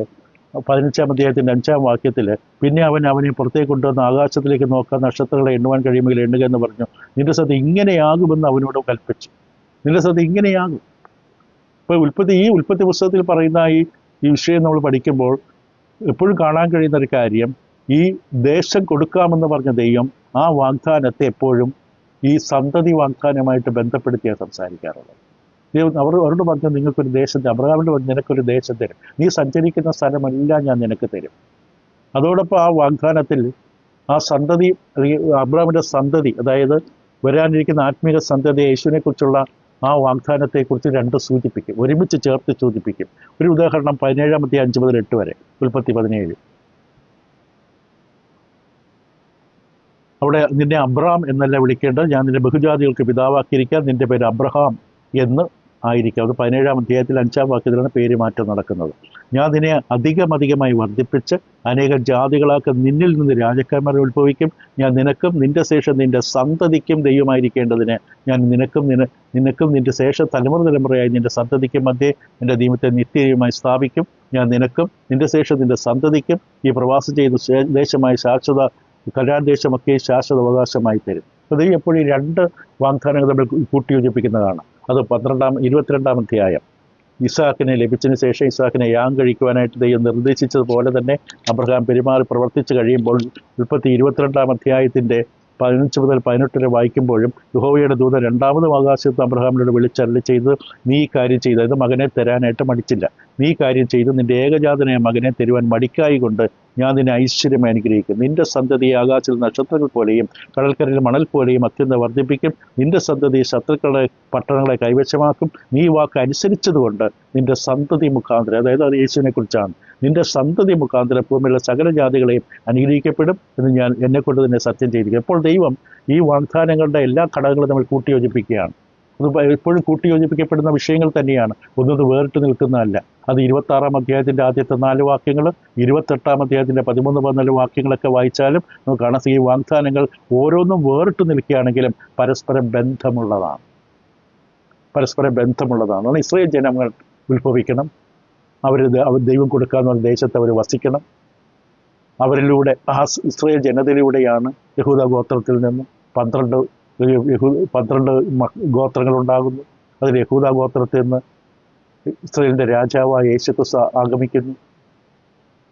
15-ാം അധ്യായത്തിൻ്റെ 5-ാം വാക്യത്തിൽ, പിന്നെ അവനെ പുറത്തേക്ക് കൊണ്ടുവന്ന് ആകാശത്തിലേക്ക് നോക്കാൻ, നക്ഷത്രങ്ങളെ എണ്ണുവാൻ കഴിയുമെങ്കിൽ എണ്ണുക എന്ന് പറഞ്ഞു. നിന്റെ സത്യം ഇങ്ങനെയാകുമെന്ന് അവനോട് കൽപ്പിച്ചു. നിന്റെ സത്യം ഇങ്ങനെയാകും. ഇപ്പോൾ ഉൽപ്പത്തി പുസ്തകത്തിൽ പറയുന്ന ഈ വിഷയം നമ്മൾ പഠിക്കുമ്പോൾ എപ്പോഴും കാണാൻ കഴിയുന്ന ഒരു കാര്യം, ഈ ദേശം കൊടുക്കാമെന്ന് പറഞ്ഞ ദൈവം ആ വാഗ്ദാനത്തെ എപ്പോഴും ഈ സന്തതി വാഗ്ദാനമായിട്ട് ബന്ധപ്പെടുത്തിയാണ് സംസാരിക്കാറുള്ളത്. ദൈവം അവരോട് പറഞ്ഞാൽ നിങ്ങൾക്കൊരു ദേശം തരും. അബ്രഹാമിൻ്റെ പറഞ്ഞു, നിനക്കൊരു ദേശം തരും, നീ സഞ്ചരിക്കുന്ന സ്ഥലമെല്ലാം ഞാൻ നിനക്ക് തരും. അതോടൊപ്പം ആ വാഗ്ദാനത്തിൽ ആ സന്തതി, അബ്രഹാമിൻ്റെ സന്തതി, അതായത് വരാനിരിക്കുന്ന ആത്മീക സന്തതി, യേശുവിനെ കുറിച്ചുള്ള ആ വാഗ്ദാനത്തെക്കുറിച്ച് രണ്ട് സൂചിപ്പിക്കും, ഒരുമിച്ച് ചേർത്ത് സൂചിപ്പിക്കും. ഒരു ഉദാഹരണം 17 5 മുതൽ 8 വരെ, ഉൽപ്പത്തി 17. അവിടെ നിന്നെ അബ്രാം എന്നല്ല വിളിക്കേണ്ടത്, ഞാൻ നിന്റെ ബഹുജാതികൾക്ക് പിതാവാക്കിയിരിക്കാൻ, നിന്റെ പേര് അബ്രഹാം എന്ന് ആയിരിക്കും. അത് 17 5 വാക്യത്തിലാണ് പേര് മാറ്റം നടക്കുന്നത്. ഞാൻ നിന്നെ അധികമായി വർദ്ധിപ്പിച്ച് അനേകം ജാതികളാക്കി നിന്നിൽ നിന്ന് രാജാക്കന്മാരെ ഉത്ഭവിക്കും. ഞാൻ നിനക്കും നിന്റെ ശേഷം നിന്റെ സന്തതിക്കും ദൈവമായിരിക്കേണ്ടതിന് ഞാൻ നിനക്കും നിന്റെ ശേഷം തലമുറയായി നിന്റെ സന്തതിക്കും മധ്യേ നിന്റെ നിയമത്തെ നിത്യമായി സ്ഥാപിക്കും. ഞാൻ നിനക്കും നിന്റെ ശേഷം നിന്റെ സന്തതിക്കും ഈ പ്രവാസം ചെയ്ത ദേശമായ ശാശ്വത കനാൻ ദേശമൊക്കെ ശാശ്വത അവകാശമായി തരും. അത് എപ്പോഴും ഈ രണ്ട് വാഗ്ദാനങ്ങൾ തമ്മിൽ കൂട്ടിയോജിപ്പിക്കുന്നതാണ്. അത് 22 അധ്യായം. ഇസാക്കിനെ ലഭിച്ചതിന് ശേഷം ഇസാക്കിനെ യാഗം കഴിക്കുവാനായിട്ട് ദൈവം നിർദ്ദേശിച്ചതുപോലെ തന്നെ അബ്രഹാം പെരുമാറി പ്രവർത്തിച്ചു കഴിയുമ്പോൾ ഉൽപ്പത്തി 22 അധ്യായത്തിൻ്റെ 15 മുതൽ 18 വരെ വായിക്കുമ്പോഴും യഹോവയുടെ ദൂതൻ രണ്ടാമതും ആകാശത്ത് അബ്രഹാമിനോട് വിളിച്ചരുളി ചെയ്ത്, നീ ഈ കാര്യം ചെയ്ത്, അതായത് മകനെ തരാനായിട്ട് മടിച്ചില്ല, നീ കാര്യം ചെയ്ത് നിന്റെ ഏകജാതനായ മകനെ തരുവാൻ മടിക്കായി കൊണ്ട് ഞാൻ നിന്നെ ഐശ്വര്യമായി അനുഗ്രഹിക്കും. നിന്റെ സന്തതിയെ ആകാശത്തിൽ നക്ഷത്രങ്ങൾ പോലെയും കടൽക്കരയിൽ മണൽ പോലെയും അത്യന്തം വർദ്ധിപ്പിക്കും. നിന്റെ സന്തതി ശത്രുക്കളുടെ പട്ടണങ്ങളെ കൈവശമാക്കും. നീ വാക്ക് അനുസരിച്ചതുകൊണ്ട് നിന്റെ സന്തതി മുഖാന്തരം, അതായത് അത് യേശുവിനെ കുറിച്ചാണ്, നിന്റെ സന്തതി മുഖാന്തരം ഭൂമിയിലുള്ള സകല ജാതികളെയും അനുഗ്രഹിക്കപ്പെടും എന്ന് ഞാൻ എന്നെക്കൊണ്ട് തന്നെ സത്യം ചെയ്തിരിക്കും. അപ്പോൾ ദൈവം ഈ വാഗ്ദാനങ്ങളുടെ എല്ലാ ഘടകങ്ങളും നമ്മൾ കൂട്ടിയോജിപ്പിക്കുകയാണ്. അത് എപ്പോഴും കൂട്ടിയോജിപ്പിക്കപ്പെടുന്ന വിഷയങ്ങൾ തന്നെയാണ്, ഒന്നത് വേറിട്ട് നിൽക്കുന്നതല്ല. അത് 26 അധ്യായത്തിൻ്റെ ആദ്യത്തെ 4 വാക്യങ്ങൾ, 28 അധ്യായത്തിൻ്റെ 13 14 വാക്യങ്ങളൊക്കെ വായിച്ചാലും നമുക്ക് കാണാം, ഈ വാഗ്ദാനങ്ങൾ ഓരോന്നും വേറിട്ട് നിൽക്കുകയാണെങ്കിലും പരസ്പരം ബന്ധമുള്ളതാണ്. ഇസ്രായേൽ ജനങ്ങൾ ഉത്ഭവിക്കണം, അവർ ദൈവം കൊടുക്കാവുന്ന ദേശത്ത് അവർ വസിക്കണം. അവരിലൂടെ ആ ഇസ്രായേൽ ജനതയിലൂടെയാണ് യഹൂദ ഗോത്രത്തിൽ നിന്ന് 12 ഗോത്രങ്ങൾ ഉണ്ടാകുന്നു. അതിൽ യഹൂദ ഗോത്രത്തിൽ നിന്ന് ഇസ്രായേലിൻ്റെ രാജാവായ യേശുക്രിസ്തു ആഗമിക്കുന്നു.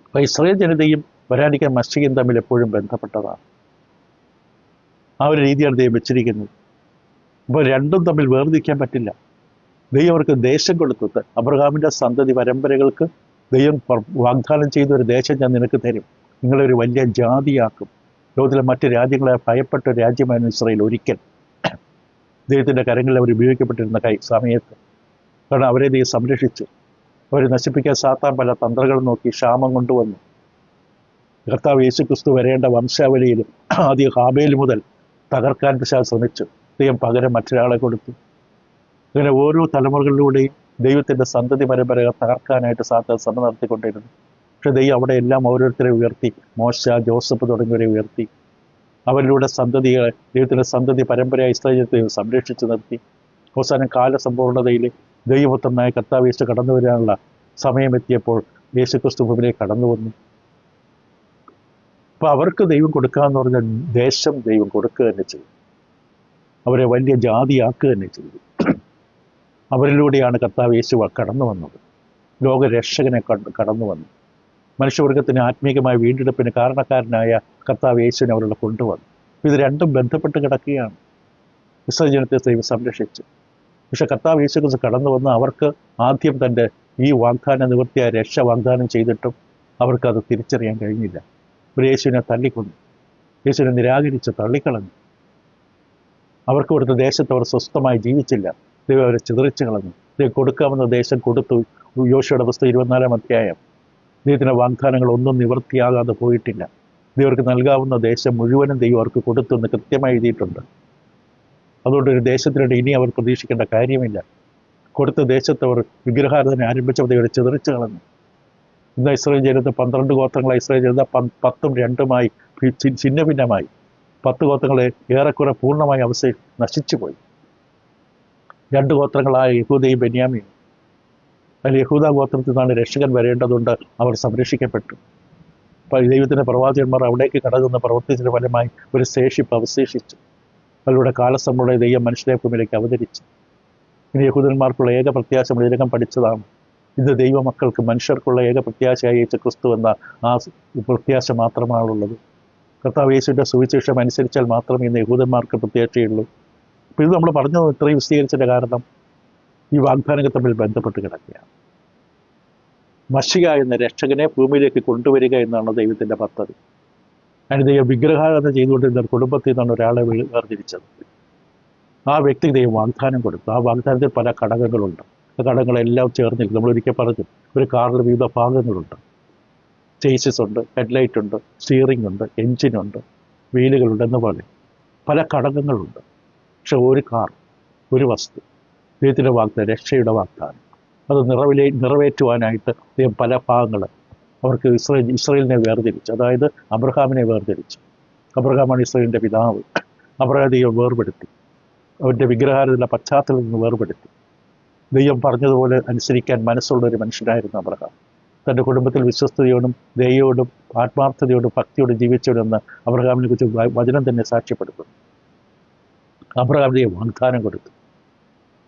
അപ്പോൾ ഇസ്രായേൽ ജനതയും വരാനിരിക്കാൻ മശിഹയും തമ്മിൽ എപ്പോഴും ബന്ധപ്പെട്ടതാണ്. ആ ഒരു രീതിയാണ് ദൈവം വെച്ചിരിക്കുന്നത്. അപ്പോൾ രണ്ടും തമ്മിൽ വേർതിരിക്കാൻ പറ്റില്ല. ദൈവം അവർക്ക് ദേശം കൊടുത്തത്, അബ്രഹാമിൻ്റെ സന്തതി പരമ്പരകൾക്ക് ദൈവം വാഗ്ദാനം ചെയ്ത ഒരു ദേശം ഞാൻ നിനക്ക് തരും, നിങ്ങളെ ഒരു വലിയ ജാതിയാക്കും. ലോകത്തിലെ മറ്റ് രാജ്യങ്ങളെ ഭയപ്പെട്ട രാജ്യമായിരുന്നു ഇസ്രായേൽ ഒരിക്കൽ. ദൈവത്തിൻ്റെ കരങ്ങളിൽ അവർ ഉപയോഗിക്കപ്പെട്ടിരുന്ന സമയത്ത്, കാരണം അവരെ ദൈവം സംരക്ഷിച്ചു. അവരെ നശിപ്പിക്കാൻ സാത്താൻ പല തന്ത്രങ്ങളും നോക്കി ക്ഷാമം കൊണ്ടുവന്നു. കർത്താവ് യേശുക്രിസ്തു വരേണ്ട വംശാവലിയിൽ ആദ്യം ഹാബേൽ മുതൽ തകർക്കാൻ ശ്രമിച്ചു. ദൈവം പകരം മറ്റൊരാളെ കൊടുത്തു. അങ്ങനെ ഓരോ തലമുറകളിലൂടെയും ദൈവത്തിൻ്റെ സന്തതി പരമ്പര തകർക്കാനായിട്ട് സാത്താൻ ശ്രമം നടത്തിക്കൊണ്ടിരുന്നു. പക്ഷെ ദൈവം അവിടെ എല്ലാം ഓരോരുത്തരെ ഉയർത്തി, മോശ, ജോസഫ് തുടങ്ങിയവരെ ഉയർത്തി. അവരിലൂടെ ദൈവത്തിൻ്റെ സന്തതി പരമ്പരയായി ഇസ്രായേലിനെ സംരക്ഷിച്ചു നിർത്തി. അവസാനം കാലസമ്പൂർണതയിൽ ദൈവപുത്രനായ കർത്താവ് യേശു കടന്നു വരാനുള്ള സമയമെത്തിയപ്പോൾ യേശുക്രിസ്തു ഭൂമിയിലേക്ക് കടന്നു വന്നു. അപ്പോൾ അവർക്ക് ദൈവം കൊടുക്കാമെന്ന് പറഞ്ഞ ദേശം ദൈവം കൊടുക്കുക തന്നെ ചെയ്തു. അവരെ വലിയ ജാതിയാക്കുക തന്നെ ചെയ്തു. അവരിലൂടെയാണ് കർത്താവ് യേശു കടന്നു വന്നത്. ലോകരക്ഷകനെ കടന്നു വന്നു. മനുഷ്യവർഗത്തിന് ആത്മീയമായ വീണ്ടെടുപ്പിന് കാരണക്കാരനായ കർത്താവ് യേശുവിനെ അവരുടെ കൊണ്ടുവന്നു. ഇത് രണ്ടും ബന്ധപ്പെട്ട് കിടക്കുകയാണ്. ഇസ്രായേൽ ജനത്തെ ദൈവം സംരക്ഷിച്ചു. പക്ഷെ കർത്താവ് യേശുക്രിസ്തു കടന്നു വന്ന് അവർക്ക് ആദ്യം തൻ്റെ ഈ വാഗ്ദാന നിവൃത്തിയായ രക്ഷ വാഗ്ദാനം ചെയ്തിട്ടും അവർക്കത് തിരിച്ചറിയാൻ കഴിഞ്ഞില്ല. ഒരു യേശുവിനെ തള്ളിക്കൊന്നു, യേശുവിനെ നിരാകരിച്ച് തള്ളിക്കളഞ്ഞു. അവർക്ക് കൊടുത്ത ദേശത്ത് അവർ സ്വസ്ഥമായി ജീവിച്ചില്ല. ദൈവം അവരെ ചിതറിച്ച് കളഞ്ഞു. ദൈവം കൊടുക്കാവുന്ന ദേശം കൊടുത്തു. യോശുവയുടെ പുസ്തകം 24 അധ്യായം. ദൈവത്തിൻ്റെ വാഗ്ദാനങ്ങൾ ഒന്നും നിവൃത്തിയാകാതെ പോയിട്ടില്ല. ദൈവർക്ക് നൽകാവുന്ന ദേശം മുഴുവനും ദൈവം അവർക്ക് കൊടുത്തു എന്ന് കൃത്യമായി എഴുതിയിട്ടുണ്ട്. അതുകൊണ്ട് ഒരു ദേശത്തിനിടെ ഇനി അവർ പ്രതീക്ഷിക്കേണ്ട കാര്യമില്ല. കൊടുത്ത ദേശത്ത് അവർ വിഗ്രഹാരാധന ആരംഭിച്ചപ്പോൾ ദൈവം ചിതറിച്ച് കളഞ്ഞു. ഇന്ന് ഇസ്രായേൽ ജനത 12 ഗോത്രങ്ങളായി ഇസ്രായേൽ ജനത 10ഉം 2ഉമായി ഛിന്ന ഭിന്നമായി. 10 ഗോത്രങ്ങളെ ഏറെക്കുറെ പൂർണ്ണമായി നശിച്ചുപോയി. 2 ഗോത്രങ്ങളായ യഹൂദയും ബെന്യാമീനും. അതിൽ യഹൂദ ഗോത്രത്തിൽ നിന്നാണ് രക്ഷകൻ വരേണ്ടതുകൊണ്ട് അവർ സംരക്ഷിക്കപ്പെട്ടു. ദൈവത്തിൻ്റെ പ്രവാചകന്മാർ അവിടേക്ക് കടകുന്ന പ്രവർത്തിച്ചതിന് ഫലമായി ഒരു ശേഷിപ്പ് അവശേഷിച്ചു. അതിലൂടെ കാലസമ്പൂർണ്ണ ദൈവം മനുഷ്യരെ ഭൂമിയിലേക്ക് അവതരിച്ചു. ഇനി യഹൂദന്മാർക്കുള്ള ഏക പ്രത്യാശ ഇതിനകം പഠിച്ചതാണ്. ഇന്ന് ദൈവമക്കൾക്ക് മനുഷ്യർക്കുള്ള ഏക പ്രത്യാശയായി യേശു ക്രിസ്തു എന്ന ആ പ്രത്യാശ മാത്രമാണുള്ളത്. കർത്താവ് യേശുവിൻ്റെ സുവിശേഷം അനുസരിച്ചാൽ മാത്രമേ ഇന്ന് യഹൂദന്മാർക്ക് പ്രത്യാശയുള്ളൂ. അപ്പോൾ ഇത് നമ്മൾ പറഞ്ഞത് ഇത്രയും വിശദീകരിച്ചതിൻ്റെ കാരണം ഈ വാഗ്ദാനങ്ങൾ തമ്മിൽ ബന്ധപ്പെട്ട് കിടക്കുകയാണ്. മശിഹ എന്ന രക്ഷകനെ ഭൂമിയിലേക്ക് കൊണ്ടുവരിക എന്നാണ് ദൈവത്തിൻ്റെ പദ്ധതി. അതിന് ദൈവം വിഗ്രഹാരാധന ചെയ്തുകൊണ്ടിരുന്ന കുടുംബത്തിൽ നിന്നാണ് ഒരാളെ വേർതിരിച്ചത്. ആ വ്യക്തിക്ക് ദൈവം വാഗ്ദാനം കൊടുത്തു. ആ വാഗ്ദാനത്തിൽ പല ഘടകങ്ങളുണ്ട്. ആ ഘടകങ്ങളെല്ലാം ചേർന്നിരിക്കും. നമ്മളൊരിക്കൽ പറഞ്ഞു, ഒരു കാറിൽ വിവിധ ഭാഗങ്ങളുണ്ട്. ചേസിസ് ഉണ്ട്, ഹെഡ്ലൈറ്റ് ഉണ്ട്, സ്റ്റിയറിംഗ് ഉണ്ട്, എൻജിനുണ്ട്, വീലുകളുണ്ട് എന്ന പോലെ പല ഘടകങ്ങളുണ്ട്. പക്ഷെ ഒരു കാർ, ഒരു വസ്തു, ദൈവത്തിൻ്റെ വാഗ്ദാനം, രക്ഷയുടെ വാഗ്ദാനം, അത് നിറവേറ്റുവാനായിട്ട് ദൈവം പല ഭാഗങ്ങൾ അവർക്ക് ഇസ്രായേലിനെ വേർതിരിച്ചു. അതായത് അബ്രഹാമിനെ വേർതിരിച്ചു. അബ്രഹാമാണ് ഇസ്രായേലിൻ്റെ പിതാവ്. അബ്രഹാം ദൈവം വേർപെടുത്തി. അവൻ്റെ വിഗ്രഹാരത്തിലുള്ള പശ്ചാത്തലത്തിൽ നിന്ന് വേർപെടുത്തി. ദൈവം പറഞ്ഞതുപോലെ അനുസരിക്കാൻ മനസ്സുള്ള ഒരു മനുഷ്യനായിരുന്നു അബ്രഹാം. തൻ്റെ കുടുംബത്തിൽ വിശ്വസ്തയോടും ദയോടും ആത്മാർത്ഥതയോടും ഭക്തിയോടും ജീവിച്ചവരെന്ന് അബ്രഹാമിനെ കുറിച്ച് വചനം തന്നെ സാക്ഷ്യപ്പെടുത്തുന്നു. അബ്രഹാം ദൈവം വാഗ്ദാനം കൊടുത്തു.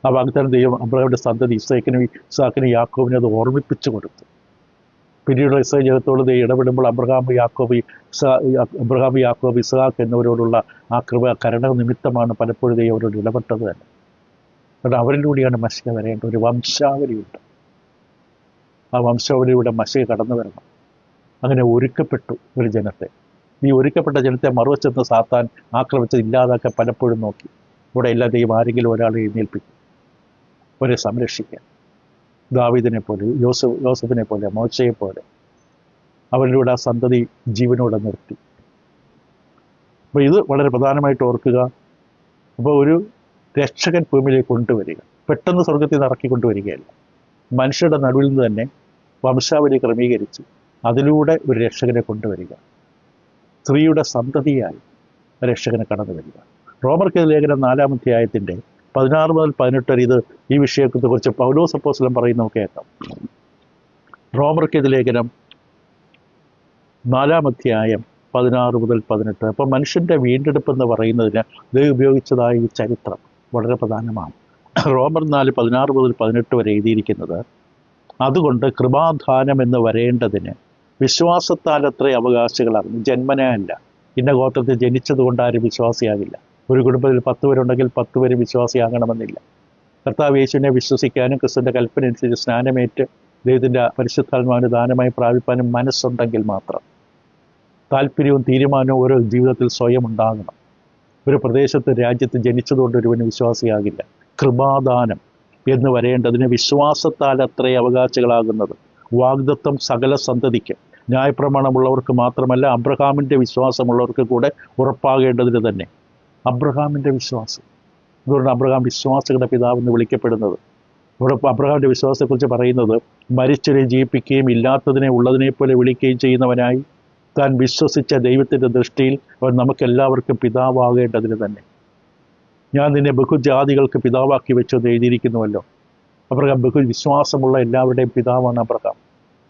ആ വാഗ്ദാനം ദൈവം അബ്രഹാമിൻ്റെ സന്തതി ഇസ്ഹാക്കിനും യാക്കോബിനും അത് ഓർമ്മിപ്പിച്ചു കൊടുത്തു. പിന്നീട് ഇസ്രായേൽ ജനത്തോട് ദൈവം ഇടപെടുമ്പോൾ അബ്രഹാം യാക്കോബ് ഇസ്ഹാക്ക് എന്നിവരോടുള്ള ആ കരുണ നിമിത്തമാണ് പലപ്പോഴും ദൈവം അവരോട് ഇടപെട്ടത് തന്നെ. കാരണം അവരിലൂടെയാണ് മശിക വരേണ്ട ഒരു വംശാവലിയുണ്ട്. ആ വംശാവലിയുടെ മശിക കടന്നു വരണം. അങ്ങനെ ഒരുക്കപ്പെട്ടു ഒരു ജനത്തെ. ഈ ഒരുക്കപ്പെട്ട ജനത്തെ മറുവച്ചെന്ന് സാത്താൻ ആക്രമിച്ച് ഇല്ലാതാക്കാൻ പലപ്പോഴും നോക്കി. ഇവിടെ എല്ലാ ദൈവം ആരെങ്കിലും ഒരാളെ എഴുന്നേൽപ്പിക്കും, അവരെ സംരക്ഷിക്കാൻ. ദാവീദിനെ പോലെ, യോസഫിനെ പോലെ, മോശയെ പോലെ അവരിലൂടെ ആ സന്തതി ജീവനോടെ നിർത്തി. അപ്പോൾ ഇത് വളരെ പ്രധാനമായിട്ട് ഓർക്കുക. അപ്പോൾ ഒരു രക്ഷകൻ ഭൂമിയിലേക്ക് കൊണ്ടുവരിക പെട്ടെന്ന് സ്വർഗത്തിൽ നിന്ന് ഇറക്കി കൊണ്ടുവരികയല്ല. മനുഷ്യരുടെ നടുവിൽ നിന്ന് തന്നെ വംശാവലി ക്രമീകരിച്ച് അതിലൂടെ ഒരു രക്ഷകനെ കൊണ്ടുവരിക. സ്ത്രീയുടെ സന്തതിയായി രക്ഷകനെ കടന്നു വരിക. റോമർക്കെതിരെ ലേഖനം 4-ാം അധ്യായത്തിൻ്റെ 16 മുതൽ 18 വരെ ഈ വിഷയത്തെക്കുറിച്ച് പൗലോസ് അപ്പോസ്തലൻ പറയുന്നത് കേൾക്കാം. റോമർക്കെതിരെ ലേഖനം 4-ാം അധ്യായം 16 മുതൽ 18. അപ്പം മനുഷ്യൻ്റെ വീണ്ടെടുപ്പ് എന്ന് പറയുന്നതിന് ദൈവം ഉപയോഗിച്ചതായ ഈ ചരിത്രം വളരെ പ്രധാനമാണ്. റോമർ 4:16 മുതൽ 18 വരെ എഴുതിയിരിക്കുന്നത്, അതുകൊണ്ട് കൃപാദാനം എന്ന് വരേണ്ടതിന് വിശ്വാസത്താൽ അത്ര അവകാശികളാകുന്നു, ജന്മനാ അല്ല. ഇന്ന ഗോത്രത്തിൽ ജനിച്ചതുകൊണ്ട് ആരും വിശ്വാസിയാകില്ല. ഒരു കുടുംബത്തിൽ 10 പേരുണ്ടെങ്കിൽ 10 പേര് വിശ്വാസിയാകണമെന്നില്ല. കർത്താവ് യേശുവിനെ വിശ്വസിക്കാനും ക്രിസ്തുവിൻ്റെ കൽപ്പന അനുസരിച്ച് സ്നാനമേറ്റ് ദൈവത്തിൻ്റെ പരിശുദ്ധാത്മാവിന് ദാനമായി പ്രാപിപ്പാനും മനസ്സുണ്ടെങ്കിൽ മാത്രം. താല്പര്യവും തീരുമാനവും ഓരോ ജീവിതത്തിൽ സ്വയം ഉണ്ടാകണം. ഒരു പ്രദേശത്ത് രാജ്യത്ത് ജനിച്ചതുകൊണ്ട് ഒരുവന് വിശ്വാസിയാകില്ല. കൃപാദാനം എന്ന് വരേണ്ടതിന് വിശ്വാസത്താൽ അത്രേ അവകാശികളാകുന്നത്. വാഗ്ദത്തം സകല സന്തതിക്ക്, ന്യായപ്രമാണമുള്ളവർക്ക് മാത്രമല്ല അബ്രഹാമിൻ്റെ വിശ്വാസമുള്ളവർക്ക് കൂടെ ഉറപ്പാകേണ്ടതിന് തന്നെ. അബ്രഹാമിൻ്റെ വിശ്വാസം, അതുകൊണ്ട് അബ്രഹാം വിശ്വാസികളുടെ പിതാവെന്ന് വിളിക്കപ്പെടുന്നത്. ഇവിടെ അബ്രഹാമിൻ്റെ വിശ്വാസത്തെക്കുറിച്ച് പറയുന്നത്, മരിച്ചവരെ ജീവിപ്പിക്കുകയും ഇല്ലാത്തതിനെ ഉള്ളതിനെ പോലെ വിളിക്കുകയും ചെയ്യുന്നവനായി താൻ വിശ്വസിച്ച ദൈവത്തിൻ്റെ ദൃഷ്ടിയിൽ അവൻ നമുക്കെല്ലാവർക്കും പിതാവാകേണ്ടതിന് തന്നെ. ഞാൻ നിന്നെ ബഹുജാതികൾക്ക് പിതാവാക്കി വെച്ചെന്ന് എഴുതിയിരിക്കുന്നുവല്ലോ. അബ്രഹാം വിശ്വാസമുള്ള എല്ലാവരുടെയും പിതാവാണ് അബ്രഹാം.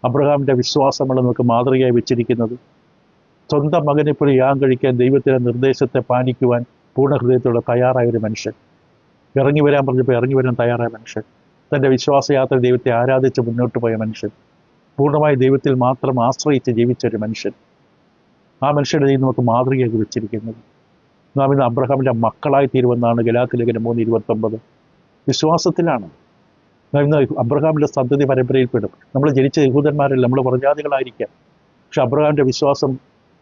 അബ്രഹാമിൻ്റെ വിശ്വാസമാണ് നമുക്ക് മാതൃകയായി വെച്ചിരിക്കുന്നത്. സ്വന്തം മകനെ പോലെ യാഗം കഴിക്കാൻ ദൈവത്തിൻ്റെ നിർദ്ദേശത്തെ പാലിക്കുവാൻ പൂർണ്ണഹൃദയത്തോടെ തയ്യാറായ ഒരു മനുഷ്യൻ. ഇറങ്ങി വരാൻ പറഞ്ഞപ്പോൾ ഇറങ്ങി വരാൻ തയ്യാറായ മനുഷ്യൻ. തൻ്റെ വിശ്വാസയാത്ര ദൈവത്തെ ആരാധിച്ച് മുന്നോട്ട് പോയ മനുഷ്യൻ. പൂർണ്ണമായി ദൈവത്തിൽ മാത്രം ആശ്രയിച്ച് ജീവിച്ചൊരു മനുഷ്യൻ. ആ മനുഷ്യരുടെ ദൈവം നമുക്ക് മാതൃകയാക്കി വെച്ചിരിക്കുന്നത്. നാം ഇന്ന് അബ്രഹാമിൻ്റെ മക്കളായി തീരുമെന്നാണ് ഗലാത്യ ലേഖനം 3:29. വിശ്വാസത്തിലാണ് നാം ഇന്ന് അബ്രഹാമിൻ്റെ സന്തതി പരമ്പരയിൽപ്പെടും. നമ്മൾ ജനിച്ച യഹൂദന്മാരല്ല, നമ്മൾ പ്രജാതികളായിരിക്കാം. പക്ഷെ അബ്രഹാമിൻ്റെ വിശ്വാസം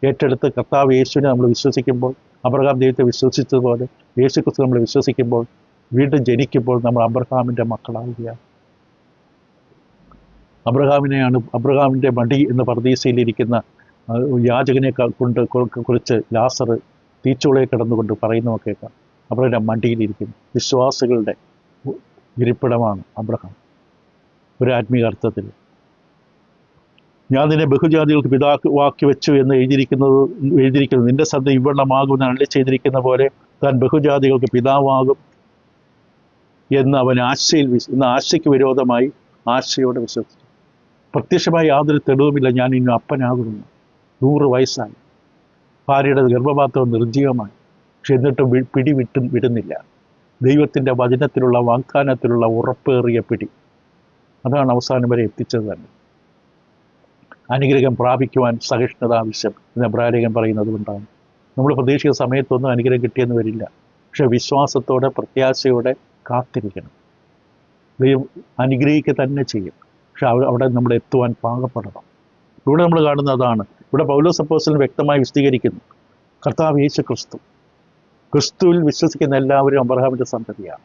ഏറ്റെടുത്ത് കർത്താവ് യേശുവിനെ നമ്മൾ വിശ്വസിക്കുമ്പോൾ, അബ്രഹാം ദൈവത്തെ വിശ്വസിച്ചതുപോലെ യേശു ക്രിസ്തു നമ്മൾ വിശ്വസിക്കുമ്പോൾ, വീണ്ടും ജനിക്കുമ്പോൾ നമ്മൾ അബ്രഹാമിൻ്റെ മക്കളാവുകയാണ്. അബ്രഹാമിൻ്റെ മടി എന്ന പർദീസയിലിരിക്കുന്ന യാചകനെ കുറിച്ച് ലാസർ തീച്ചുളയെ കിടന്നുകൊണ്ട് പറയുന്നതൊക്കെ കേൾക്കാം. അബ്രഹാമിൻ്റെ മടിയിലിരിക്കുന്നു. വിശ്വാസികളുടെ ഇരിപ്പിടമാണ് അബ്രഹാം ഒരു ആത്മീയ അർത്ഥത്തിൽ. ഞാൻ നിന്നെ ബഹുജാതികൾക്ക് പിതാവാക്കി വെച്ചു എന്ന് എഴുതിയിരിക്കുന്നത് നിന്റെ സന്തതി ഇവണ്ണമാകുമെന്ന് അരുളി ചെയ്തിരിക്കുന്ന പോലെ താൻ ബഹുജാതികൾക്ക് പിതാവാകും എന്ന് അവൻ ആശയ്ക്ക് വിരോധമായി ആശയോടെ വിശ്വസിച്ചു. പ്രത്യക്ഷമായി യാതൊരു തെളിവുമില്ല ഞാൻ ഇന്നും അപ്പനാകുന്നു. 100 വയസ്സായി. ഭാര്യയുടെ ഗർഭപാത്രം നിർജ്ജീവമായി. പക്ഷെ എന്നിട്ടും വിടുന്നില്ല. ദൈവത്തിൻ്റെ വചനത്തിലുള്ള വാഗ്ദാനത്തിലുള്ള ഉറപ്പേറിയ പിടി, അതാണ് അവസാനം വരെ എത്തിച്ചത് തന്നെ. അനുഗ്രഹം പ്രാപിക്കുവാൻ സഹിഷ്ണുത ആവശ്യം എന്ന് എബ്രായലേഖനം പറയുന്നത് കൊണ്ടാണ്. നമ്മൾ പ്രതീക്ഷിക്കുന്ന സമയത്തൊന്നും അനുഗ്രഹം കിട്ടിയെന്ന് വരില്ല. പക്ഷെ വിശ്വാസത്തോടെ പ്രത്യാശയോടെ കാത്തിരിക്കണം. ദൈവം അനുഗ്രഹിക്കുക തന്നെ ചെയ്യും. പക്ഷെ അവിടെ നമ്മൾ എത്തുവാൻ പാകപ്പെടണം. ഇവിടെ നമ്മൾ കാണുന്ന അതാണ്. ഇവിടെ പൗലോസ് അപ്പോസ്തലൻ വ്യക്തമായി വിശദീകരിക്കുന്നു. കർത്താവ് യേശു ക്രിസ്തു ക്രിസ്തുവിൽ വിശ്വസിക്കുന്ന എല്ലാവരും അബ്രഹാമിൻ്റെ സന്തതിയാണ്.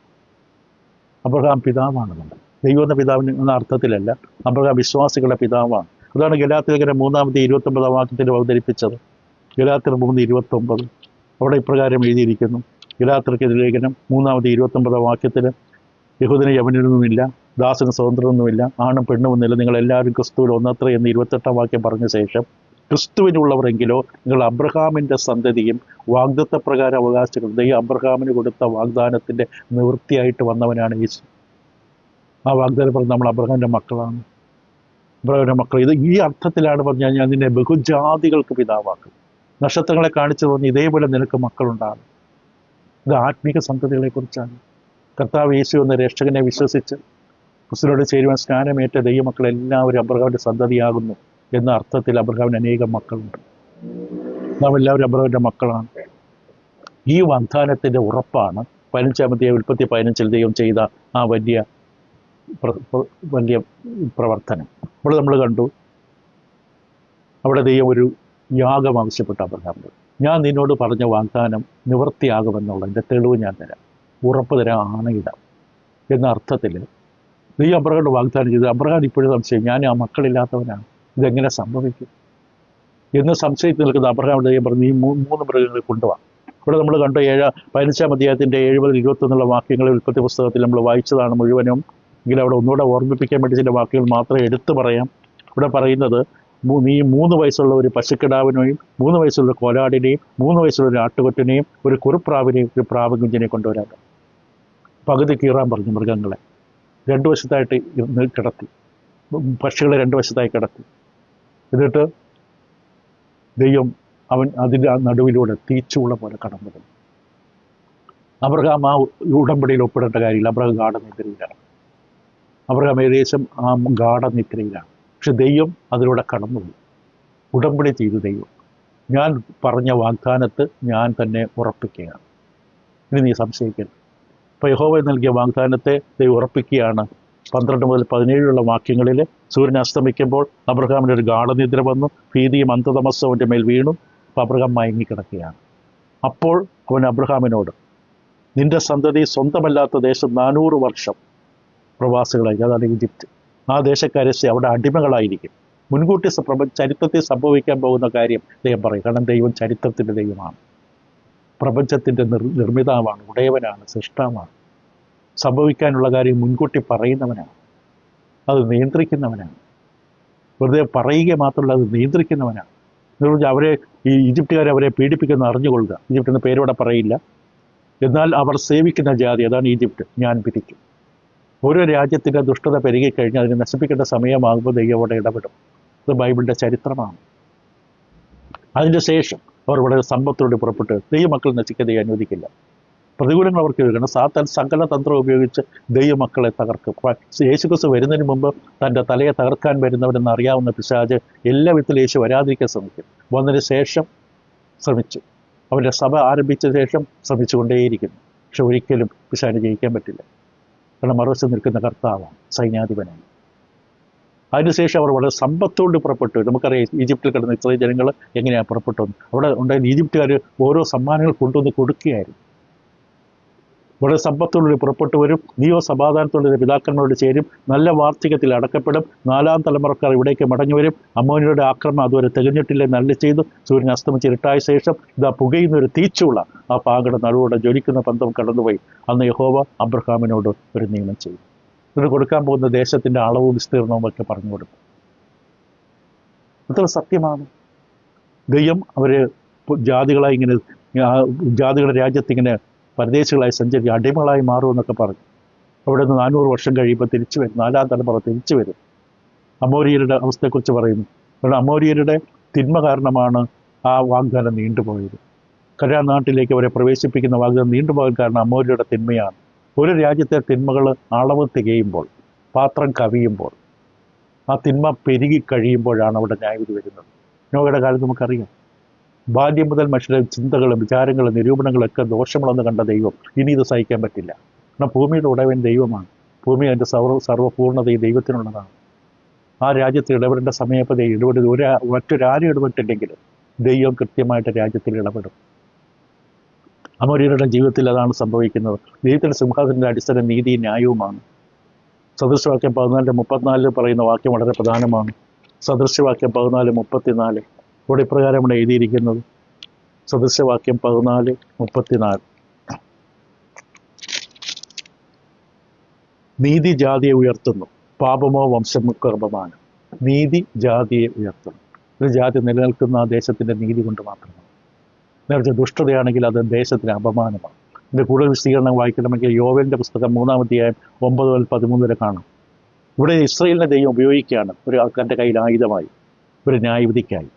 അബ്രഹാം പിതാവാണ് നമ്മൾ. ദൈവം എന്ന പിതാവിന് എന്ന അർത്ഥത്തിലല്ല, അബ്രഹാം വിശ്വാസികളുടെ പിതാവാണ്. അതാണ് ഗലാത്യലേഖനം 3-29 വാക്യത്തിൽ അവതരിപ്പിച്ചത്. ഗലാത്യർ 3:29 അവിടെ ഇപ്രകാരം എഴുതിയിരിക്കുന്നു. ഗലാത്യർക്ക് ലേഖനം 3-29 വാക്യത്തിൽ യഹൂദന് യവനൊന്നുമില്ല, ദാസന് സ്വതന്ത്രമൊന്നുമില്ല, ആണും പെണ്ണുമൊന്നുമില്ല, നിങ്ങളെല്ലാവരും ക്രിസ്തുവിൽ ഒന്നത്ര എന്ന് 28 വാക്യം പറഞ്ഞ ശേഷം ക്രിസ്തുവിനുള്ളവരെങ്കിലോ നിങ്ങൾ അബ്രഹാമിൻ്റെ സന്തതിയും വാഗ്ദത്തപ്രകാരം അവകാശികൾ. ദൈവം അബ്രഹാമിന് കൊടുത്ത വാഗ്ദാനത്തിൻ്റെ നിവൃത്തിയായിട്ട് വന്നവനാണ് യേശു. ആ വാഗ്ദാനം പറഞ്ഞ് നമ്മൾ അബ്രഹാമിൻ്റെ മക്കളാണ്. അബ്രഹാമിൻ്റെ മക്കൾ ഇത് ഈ അർത്ഥത്തിലാണ് പറഞ്ഞു കഴിഞ്ഞാൽ നിന്നെ ബഹുജാതികൾക്ക് പിതാവാക്കും. നക്ഷത്രങ്ങളെ കാണിച്ചു പറഞ്ഞ് ഇതേപോലെ നിനക്ക് മക്കളുണ്ടാകും. ഇത് ആത്മീക സന്തതികളെക്കുറിച്ചാണ്. കർത്താവ് യേശു എന്ന രക്ഷകനെ വിശ്വസിച്ച് ക്രിസ്തുവിനോട് ചേരുവാൻ സ്നാനമേറ്റ ദൈവമക്കളെല്ലാവരും അബ്രഹാമിൻ്റെ സന്തതിയാകുന്നു എന്ന അർത്ഥത്തിൽ അബ്രഹാമിന് അനേകം മക്കളുണ്ട്. നാം എല്ലാവരും അബ്രഹാമിൻ്റെ മക്കളാണ്. ഈ വാഗ്ദാനത്തിൻ്റെ ഉറപ്പാണ് 15 ഉൽപ്പത്തി 15 ദൈവം ചെയ്ത ആ വലിയ പ്രവർത്തനം. അവിടെ നമ്മൾ കണ്ടു, അവിടെ ദൈവം ഒരു യാഗം ആവശ്യപ്പെട്ടു അബ്രഹാമിനോട്. ഞാൻ നിന്നോട് പറഞ്ഞ വാഗ്ദാനം നിവൃത്തിയാകുമെന്നുള്ളതിൻ്റെ തെളിവ് ഞാൻ തരാം, ഉറപ്പ് തരാം, ആണയിടാം എന്ന അർത്ഥത്തിൽ ദൈവം അബ്രഹാമിനോട് വാഗ്ദാനം ചെയ്തു. അബ്രഹാം ഇപ്പോഴും സംശയം, ഞാൻ ആ മക്കളില്ലാത്തവനാണ്, ഇതെങ്ങനെ സംഭവിക്കും എന്ന് സംശയത്തിൽ നിൽക്കുന്ന അബ്രഹാമിനോട് ദൈവം പറഞ്ഞു, നീ 3 മൃഗങ്ങളെ കൊണ്ടുപോകാം. ഇവിടെ നമ്മൾ കണ്ടു 15 അധ്യായത്തിൻ്റെ 70-21 വാക്യങ്ങളിൽ ഉൽപ്പത്തി പുസ്തകത്തിൽ നമ്മൾ വായിച്ചതാണ് മുഴുവനും. എങ്കിലും അവിടെ ഒന്നുകൂടെ ഓർമ്മിപ്പിക്കാൻ വേണ്ടി ചില വാക്കുകൾ മാത്രമേ എടുത്തു പറയാം. ഇവിടെ പറയുന്നത്, നീ 3 വയസ്സുള്ള ഒരു പശുക്കിടാവിനെയും 3 വയസ്സുള്ള കോലാടിനെയും 3 വയസ്സുള്ള ഒരു ആട്ടുകൊറ്റനെയും ഒരു കുറുപ്രാവിനെയും ഒരു പ്രാവ് കുഞ്ഞിനെ കൊണ്ടുവരാൻ. പകുതി കീറാൻ പറഞ്ഞു മൃഗങ്ങളെ. 2 വശത്തായിട്ട് കിടത്തി, പക്ഷികളെ 2 വശത്തായി കിടത്തി. എന്നിട്ട് ദൈവം അതിൻ്റെ നടുവിലൂടെ തീച്ചുള്ള പോലെ കടന്നു വന്നു. അബ്രഹാം ആ ഉടമ്പടിയിൽ ഒപ്പിടേണ്ട കാര്യമില്ല. അബ്രഹാം ഗാഠനിദ്രയിലാണ്. അബ്രഹാം ഏകദേശം ആ ഗാഠനിദ്രയിലാണ്. പക്ഷെ ദൈവം അതിലൂടെ കടന്നുപോയി, ഉടമ്പടി ചെയ്തു. ദൈവം ഞാൻ പറഞ്ഞ വാഗ്ദാനത്ത് ഞാൻ തന്നെ ഉറപ്പിക്കുകയാണ്, ഇനി നീ സംശയിക്കരുത്. ഇപ്പോൾ യഹോവ നൽകിയ വാഗ്ദാനത്തെ ദൈവം ഉറപ്പിക്കുകയാണ്. 12 മുതൽ 17 വാക്യങ്ങളിൽ സൂര്യൻ അസ്തമിക്കുമ്പോൾ അബ്രഹാമിന് ഒരു ഗാഠനിദ്ര വന്നു, ഭീതിയും അന്ധതമസ്സും അവൻ്റെ മേൽ വീണു. അപ്പോൾ അബ്രഹാം മയങ്ങിക്കിടക്കുകയാണ്. അപ്പോൾ അവൻ അബ്രഹാമിനോട്, നിന്റെ സന്തതി സ്വന്തമല്ലാത്ത ദേശം 400 വർഷം പ്രവാസികളായിരിക്കും, അതാണ് ഈജിപ്റ്റ്. ആ ദേശക്കാരെ അവിടെ അടിമകളായിരിക്കും. മുൻകൂട്ടി ചരിത്രത്തിൽ സംഭവിക്കാൻ പോകുന്ന കാര്യം ദൈവം പറയും. കാരണം ദൈവം ചരിത്രത്തിൻ്റെ ദൈവമാണ്, പ്രപഞ്ചത്തിൻ്റെ നിർമ്മിതാവാണ്, ഉടയവനാണ്, സൃഷ്ടാവാണ്. സംഭവിക്കാനുള്ള കാര്യം മുൻകൂട്ടി പറയുന്നവനാണ്, അത് നിയന്ത്രിക്കുന്നവനാണ്. വെറുതെ പറയുക മാത്രമല്ല, അത് നിയന്ത്രിക്കുന്നവനാണ്. അവരെ ഈ ഈജിപ്തുകാരെ അവരെ പീഡിപ്പിക്കുന്ന അറിഞ്ഞുകൊള്ളുക. ഈജിപ്റ്റ് എന്ന പേരോടെ പറയില്ല, എന്നാൽ അവർ സേവിക്കുന്ന ജാതി, അതാണ് ഈജിപ്റ്റ്, ഞാൻ വിധിക്കും. ഓരോ രാജ്യത്തിൻ്റെ ദുഷ്ടത പെരുകിക്കഴിഞ്ഞാൽ അതിനെ നശിപ്പിക്കേണ്ട സമയമാകുമ്പോൾ ദൈവം അവിടെ ഇടപെടും. ഇത് ബൈബിളിൻ്റെ ചരിത്രമാണ്. അതിൻ്റെ ശേഷം അവർ വളരെ സമ്പത്തോടെ പുറപ്പെട്ട് ദൈവമക്കൾ നശിക്കാതെ അനുവദിക്കില്ല. പ്രതികൂലങ്ങൾ അവർക്ക് എഴുതണം. സാത്താൻ സകല തന്ത്രം ഉപയോഗിച്ച് ദൈവമക്കളെ തകർക്കും. യേശുക്രിസ്തു വരുന്നതിന് മുമ്പ് തൻ്റെ തലയെ തകർക്കാൻ വരുന്നവരെന്ന് അറിയാവുന്ന പിശാച് എല്ലാ വിധത്തിലും യേശു വരാതിരിക്കാൻ ശ്രമിക്കും. വന്നതിന് ശേഷം ശ്രമിച്ചു, അവൻ്റെ സഭ ആരംഭിച്ച ശേഷം ശ്രമിച്ചുകൊണ്ടേയിരിക്കുന്നു. പക്ഷെ ഒരിക്കലും പിശാചിനെ ജയിക്കാൻ പറ്റില്ല. കാരണം മറുവശം നിൽക്കുന്ന കർത്താവാണ്, സൈന്യാധിപനാണ്. അതിനുശേഷം അവർ വളരെ സമ്പത്തോട് പുറപ്പെട്ടു. നമുക്കറിയാം ഈജിപ്തിൽ കിടന്ന ഇത്രയും ജനങ്ങൾ എങ്ങനെയാണ് പുറപ്പെട്ടു. അവിടെ ഉണ്ടായിരുന്ന ഈജിപ്തുകാർ ഓരോ സമ്മാനങ്ങൾ കൊണ്ടുവന്ന് കൊടുക്കുകയായിരുന്നു. വളരെ സമ്പത്തോടുകൂടി പുറപ്പെട്ടു വരും. നീയോ സമാധാനത്തോടെ പിതാക്കന്മാരോട് ചേരും, നല്ല വാർദ്ധക്യത്തിൽ അടക്കപ്പെടും, 4ാം തലമുറക്കാർ ഇവിടേക്ക് മടങ്ങി വരും. അമ്മോനിയുടെ ആക്രമണം അതുവരെ തികഞ്ഞിട്ടില്ലെന്ന് അരുളി ചെയ്തു. സൂര്യൻ അസ്തമിച്ച് ഇരുട്ടായ ശേഷം ഇതാ പുകയുന്ന ഒരു തീച്ചുള ആ പാകയുടെ നടുവോടെ ജ്വലിക്കുന്ന പന്തം കടന്നുപോയി. അന്ന് യഹോവ അബ്രഹാമിനോട് ഒരു നിയമം ചെയ്തു. ഇതിന് കൊടുക്കാൻ പോകുന്ന ദേശത്തിൻ്റെ അളവും വിസ്തീർണവും ഒക്കെ പറഞ്ഞു കൊടുത്തു. അത്ര സത്യമാണ്. ദൈവം അവർ ജാതികളായി ഇങ്ങനെ ജാതികളുടെ രാജ്യത്തിങ്ങനെ പരദേശികളായി സഞ്ചരിച്ച് അടിമകളായി മാറുമെന്നൊക്കെ പറഞ്ഞു. അവിടെ നിന്ന് 400 വർഷം കഴിയുമ്പോൾ തിരിച്ചു വരും, 4ാം തലമുറ തിരിച്ചു വരും. അമോരിയരുടെ അവസ്ഥയെക്കുറിച്ച് പറയുന്നു. കാരണം അമോരിയരുടെ തിന്മ കാരണമാണ് ആ വാഗ്ദാനം നീണ്ടുപോയത്. കനാൻ നാട്ടിലേക്ക് അവരെ പ്രവേശിപ്പിക്കുന്ന വാഗ്ദാനം നീണ്ടുപോകാൻ കാരണം അമോരിയരുടെ തിന്മയാണ്. ഒരു രാജ്യത്തെ തിന്മകൾ അളവ് തികയുമ്പോൾ, പാത്രം കവിയുമ്പോൾ, ആ തിന്മ പെരുകി കഴിയുമ്പോഴാണ് അവിടെ ന്യായവിധി വരുന്നത്. നോഹയുടെ കാലത്ത് നമുക്കറിയാം, ബാല്യം മുതൽ മനുഷ്യരുടെ ചിന്തകളും വിചാരങ്ങളും നിരൂപണങ്ങളൊക്കെ ദോഷങ്ങളെന്ന് കണ്ട ദൈവം ഇനി ഇത് സഹിക്കാൻ പറ്റില്ല. കാരണം ഭൂമിയുടെ ഉടയവൻ ദൈവമാണ്. ഭൂമി അതിൻ്റെ സർവ്വപൂർണ്ണത ഈ ദൈവത്തിനുള്ളതാണ്. ആ രാജ്യത്ത് ഇടപെടേണ്ട സമയപ്പോൾ മറ്റൊരാരും ഇടപെട്ടില്ലെങ്കിലും ദൈവം കൃത്യമായിട്ട് രാജ്യത്തിൽ ഇടപെടും. അമോര്യരുടെ ജീവിതത്തിൽ അതാണ് സംഭവിക്കുന്നത്. ദൈവത്തിൻ്റെ സിംഹാസനത്തിൻ്റെ അടിസ്ഥാന നീതി ന്യായവുമാണ്. സദൃശവാക്യം 14:34 പറയുന്ന വാക്യം വളരെ പ്രധാനമാണ്. സദൃശവാക്യം 14:34 ഇവിടെ ഇപ്രകാരമാണ് എഴുതിയിരിക്കുന്നത്. സദൃശവാക്യം 14:34 നീതി ജാതിയെ ഉയർത്തുന്നു, പാപമോ വംശമുക്ക് അപമാനം. നീതി ജാതിയെ ഉയർത്തുന്നു. ഒരു ജാതി നിലനിൽക്കുന്ന ആ ദേശത്തിൻ്റെ നീതി കൊണ്ട് മാത്രമാണ്. നേരത്തെ ദുഷ്ടതയാണെങ്കിൽ അത് ദേശത്തിന് അപമാനമാണ്. ഇതിൻ്റെ കൂടുതൽ വിശദീകരണം വായിക്കണമെങ്കിൽ യോവേലിൻ്റെ പുസ്തകം 3-ാം അധ്യായം 9-13 വരെ കാണാം. ഇവിടെ ഇസ്രായേലിനെ ദൈവം ഉപയോഗിക്കുകയാണ് ഒരു തൻ്റെ കയ്യിൽ ആയുധമായി, ഒരു ന്യായവിധിക്കായി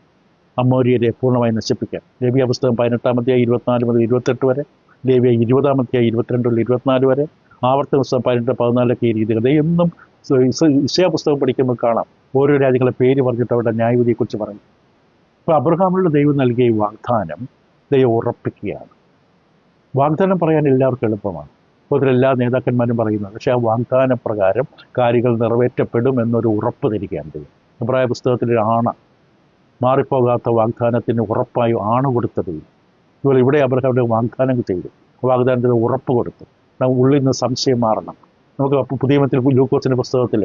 അമോര്യരെ പൂർണ്ണമായി നശിപ്പിക്കാൻ. ലേവ്യ പുസ്തകം 18-ാം അധ്യായം 24 മുതൽ 28 വരെ, ലേവ്യ 20-ാം അധ്യായം 22 മുതൽ 24 വരെ, ആവർത്തന പുസ്തകം 18-14 ഈ രീതികൾ. എന്നും ഇശയ്യാ പുസ്തകം പഠിക്കുമ്പോൾ കാണാം ഓരോ രാജ്യങ്ങളെ പേര് പറഞ്ഞിട്ട് അവരുടെ ന്യായവിധിയെക്കുറിച്ച് പറയും. അപ്പോൾ അബ്രഹാമിനുള്ള ദൈവം നൽകിയ ഈ വാഗ്ദാനം ദൈവം ഉറപ്പിക്കുകയാണ്. വാഗ്ദാനം പറയാൻ എല്ലാവർക്കും എളുപ്പമാണ്, അപ്പോൾ എല്ലാ നേതാക്കന്മാരും പറയുന്നത്. പക്ഷേ ആ വാഗ്ദാന പ്രകാരം കാര്യങ്ങൾ നിറവേറ്റപ്പെടും എന്നൊരു ഉറപ്പ് തരികയാണ് ദൈവം. എബ്രായ പുസ്തകത്തിലൊരു മാറിപ്പോകാത്ത വാഗ്ദാനത്തിന് ഉറപ്പായി കൊടുത്ത ദൈവം. അതുപോലെ ഇവിടെ അബ്രഹാമിൻ്റെ വാഗ്ദാനം ചെയ്തു, വാഗ്ദാനത്തിന് ഉറപ്പ് കൊടുത്തു. ഉള്ളിൽ നിന്ന് സംശയം മാറണം. നമുക്ക് പുതിയ നിയമത്തിൽ ലൂക്കോസിൻ്റെ പുസ്തകത്തിൽ